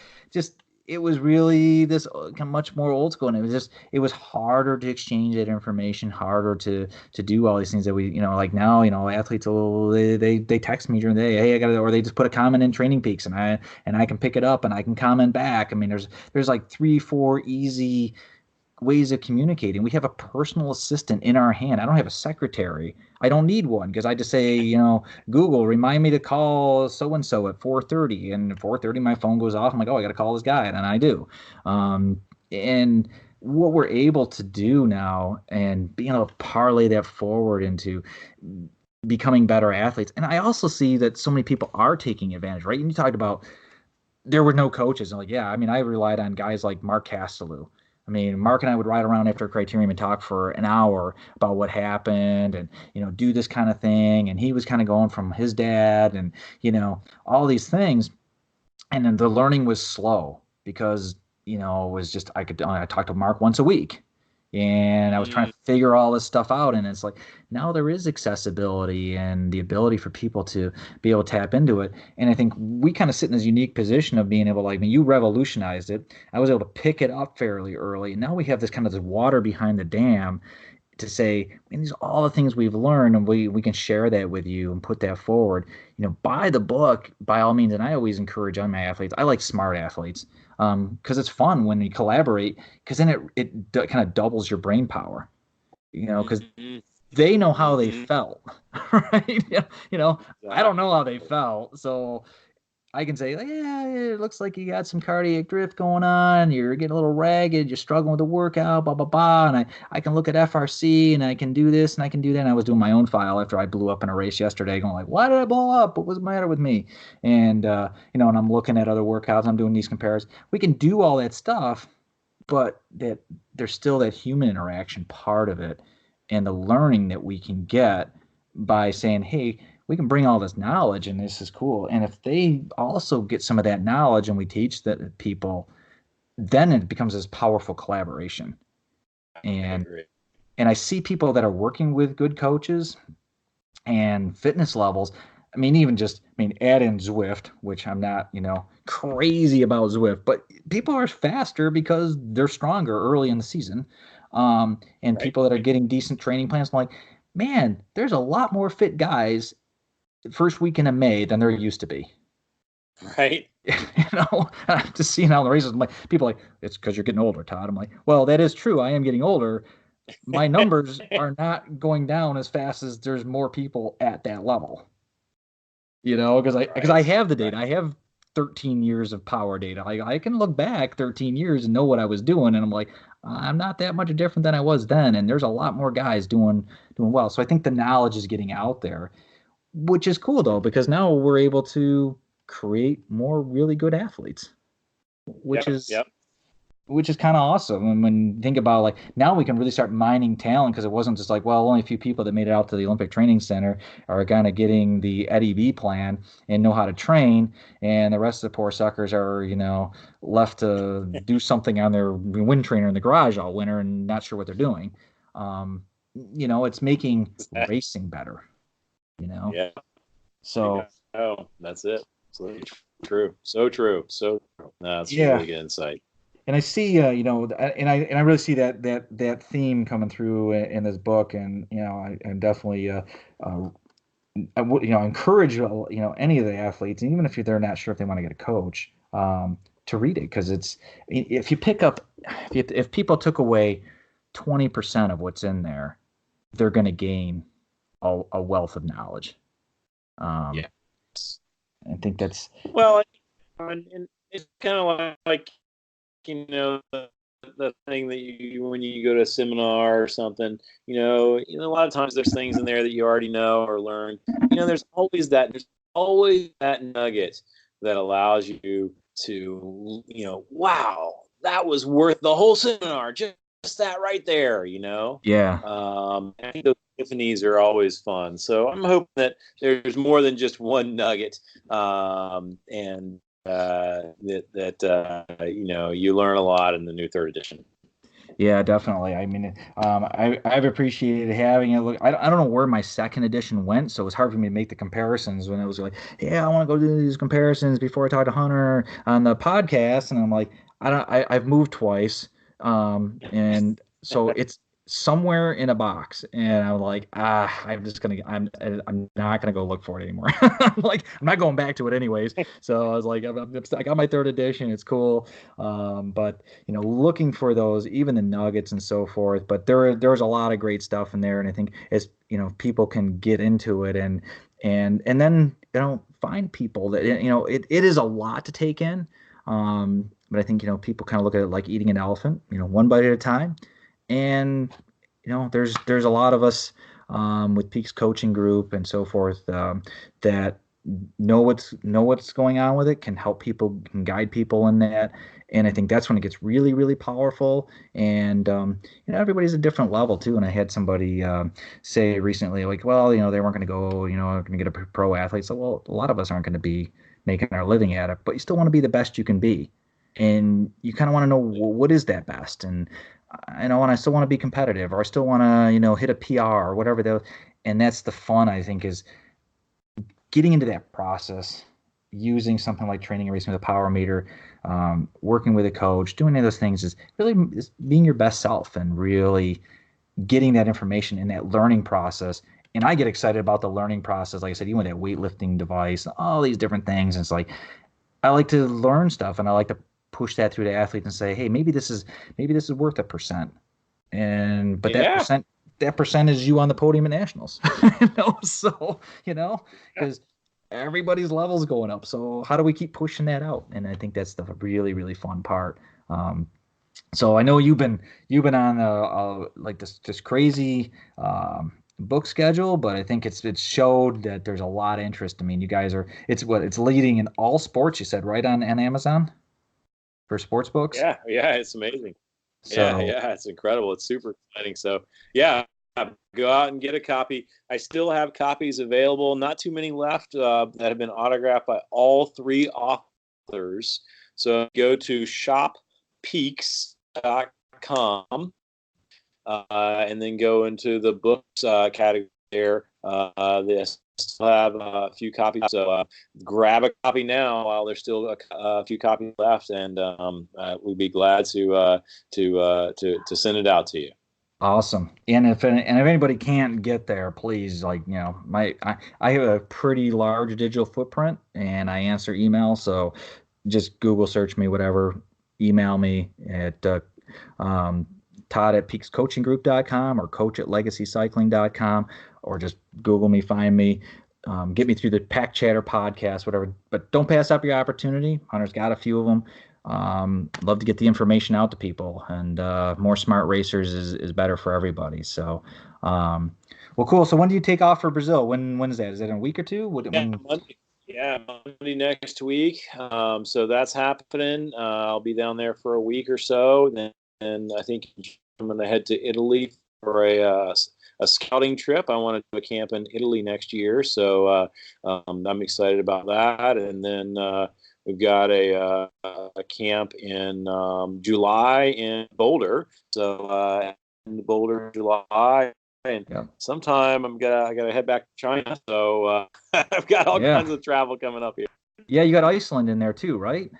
it was really this much more old school. And it was harder to exchange that information, harder to do all these things that we, like now, athletes they text me during the day, hey, I got it, or they just put a comment in Training Peaks and I can pick it up and I can comment back. I mean, there's like 3-4 easy ways of communicating. We have a personal assistant in our hand. I don't have a secretary. I don't need one because I just say, Google, remind me to call so-and-so at 4:30. And at 4:30, my phone goes off. I'm like, oh, I got to call this guy. And I do. And what we're able to do now and being able to parlay that forward into becoming better athletes. And I also see that so many people are taking advantage, right? And you talked about there were no coaches. And like, yeah, I mean, I relied on guys like Mark Castelou. I mean, Mark and I would ride around after Criterium and talk for an hour about what happened and, do this kind of thing. And he was kind of going from his dad and, all these things. And then the learning was slow because, it was just, I talked to Mark once a week and I was trying to figure all this stuff out. And it's like, now there is accessibility and the ability for people to be able to tap into it. And I think we kind of sit in this unique position of being able to, you revolutionized it. I was able to pick it up fairly early. And now we have this kind of this water behind the dam to say, these are all the things we've learned, and we can share that with you and put that forward. Buy the book by all means. And I always encourage on my athletes. I like smart athletes because it's fun when you collaborate, because then it kind of doubles your brain power, because they know how they felt, right? I don't know how they felt, so I can say, yeah, it looks like you got some cardiac drift going on. You're getting a little ragged. You're struggling with the workout, blah, blah, blah. And I can look at FRC and I can do this and I can do that. And I was doing my own file after I blew up in a race yesterday going like, why did I blow up? What was the matter with me? And, and I'm looking at other workouts. I'm doing these comparisons. We can do all that stuff, but that there's still that human interaction part of it and the learning that we can get by saying, hey, we can bring all this knowledge and this is cool. And if they also get some of that knowledge and we teach that people, then it becomes this powerful collaboration. And I see people that are working with good coaches and fitness levels. I mean, add in Zwift, which I'm not, crazy about Zwift, but people are faster because they're stronger early in the season. And people that are getting decent training plans, like, man, there's a lot more fit guys first weekend of May than there used to be. Right. I'm just seeing how the races. I'm like, people are like, it's because you're getting older, Todd. I'm like, well, that is true. I am getting older. My numbers are not going down as fast as there's more people at that level. Because I have the data. I have 13 years of power data. I can look back 13 years and know what I was doing, and I'm like, I'm not that much different than I was then. And there's a lot more guys doing well. So I think the knowledge is getting out there, which is cool though, because now we're able to create more really good athletes, which is kind of awesome. And when you think about like now we can really start mining talent, because it wasn't just like, well, only a few people that made it out to the Olympic Training Center are kind of getting the Eddie V plan and know how to train, and the rest of the poor suckers are left to do something on their wind trainer in the garage all winter and not sure what they're doing. It's making racing better. Yeah. So. Oh, that's it. Absolutely true. So true. So true. No, that's really good insight. And I see, and I really see that theme coming through in this book, and I'm definitely, I would, encourage any of the athletes, even if they're not sure if they want to get a coach, to read it, because if you pick up, if people took away 20% of what's in there, they're going to gain a wealth of knowledge. I think that's and it's kind of like the thing that you when you go to a seminar or something, a lot of times there's things in there that you already know or learned. There's always that nugget that allows you to, wow, that was worth the whole seminar. Just that right there, Yeah. I think those epiphanies are always fun. So I'm hoping that there's more than just one nugget, and that you learn a lot in the new third edition. Yeah, definitely. I mean, I've appreciated having it. Look, I don't know where my second edition went, so it was hard for me to make the comparisons when it was like, yeah, I want to go do these comparisons before I talk to Hunter on the podcast, and I'm like, I've moved twice. And so it's somewhere in a box, and I'm like, I'm not gonna go look for it anymore. I'm not going back to it anyways. So I was like, I got my third edition. It's cool. But looking for those, even the nuggets and so forth. But there's a lot of great stuff in there, and I think as people can get into it and then find people that it is a lot to take in. But I think, people kind of look at it like eating an elephant, one bite at a time. And, there's a lot of us with Peaks Coaching Group and so forth that know what's going on with it, can help people, can guide people in that. And I think that's when it gets really, really powerful. And, everybody's a different level too. And I had somebody say recently, like, well, they weren't going to go, going to get a pro athlete. So, well, a lot of us aren't going to be making our living at it, but you still want to be the best you can be. And you kind of want to know what is that best, and and I still want to be competitive, or I still want to hit a PR or whatever. And that's the fun, I think, is getting into that process, using something like Training and Racing with a Power Meter, working with a coach, doing any of those things is really being your best self and really getting that information in that learning process. And I get excited about the learning process, like I said, even with that weightlifting device, all these different things. And it's like I like to learn stuff, and I like to push that through the athlete and say, hey, maybe this is worth 1%. But that percent is you on the podium at nationals. So, because everybody's level's going up. So how do we keep pushing that out? And I think that's the really, really fun part. So I know you've been on like this crazy book schedule, but I think it's showed that there's a lot of interest. I mean, you guys it's leading in all sports, you said, right, on Amazon for sports books. Yeah, it's amazing. So, yeah, it's incredible. It's super exciting. So yeah, go out and get a copy. I still have copies available, not too many left, that have been autographed by all 3 authors. So go to shoppeaks.com and then go into the books category there. They still have a few copies, so grab a copy now while there's still a few copies left, and we'd be glad to send it out to you. Awesome. And if anybody can't get there, please, like, I have a pretty large digital footprint and I answer email, so just Google search me, whatever, email me at Todd@peakscoachinggroup.com or coach@legacycycling.com, or just Google me, find me, get me through the Pack Chatter podcast, whatever. But don't pass up your opportunity. Hunter's got a few of them. Love to get the information out to people, and more smart racers is better for everybody. So, well, cool. So when do you take off for Brazil? When is that? Is that in a week or two? Monday. Yeah, Monday next week. So that's happening. I'll be down there for a week or so. And I think I'm going to head to Italy for a scouting trip. I want to do a camp in Italy next year. So I'm excited about that. And then we've got a camp in July in Boulder. So in Boulder, July. And sometime I gotta head back to China, so I've got all kinds of travel coming up here. Yeah, you got Iceland in there too, right?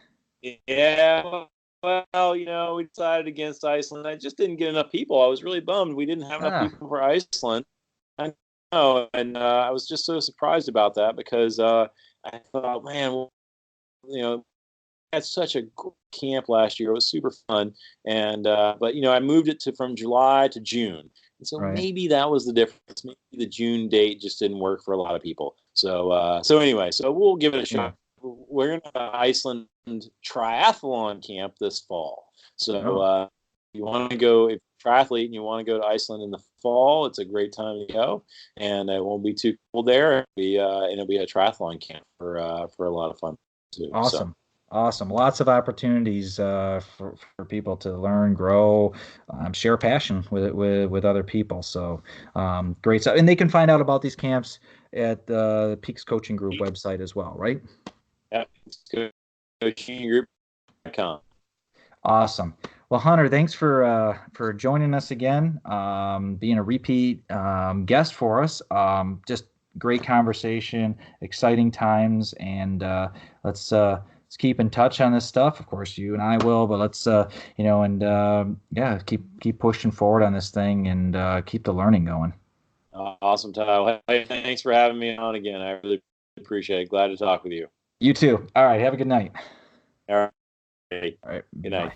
Yeah, well, we decided against Iceland. I just didn't get enough people. I was really bummed we didn't have enough people for Iceland. I know, and I was just so surprised about that because I thought, man, had such a great camp last year. It was super fun, and but I moved it from July to June. So maybe that was the difference. Maybe the June date just didn't work for a lot of people. So anyway, we'll give it a shot. We're going to have an Iceland triathlon camp this fall. So you want to go, if you're an triathlete and you want to go to Iceland in the fall, it's a great time to go. And it won't be too cold there. It'll be a triathlon camp for a lot of fun too. Awesome. So. Awesome. Lots of opportunities for people to learn, grow, share passion with other people. So great stuff. And they can find out about these camps at the Peaks Coaching Group website as well, right? Yeah, coachinggroup.com. Awesome. Well, Hunter, thanks for joining us again, being a repeat guest for us. Just great conversation, exciting times, and let's keep in touch on this stuff. Of course, you and I will, but let's, keep pushing forward on this thing and keep the learning going. Awesome, Tyler. Hey, thanks for having me on again. I really appreciate it. Glad to talk with you. You too. All right. Have a good night. All right. All right. Good night. Bye.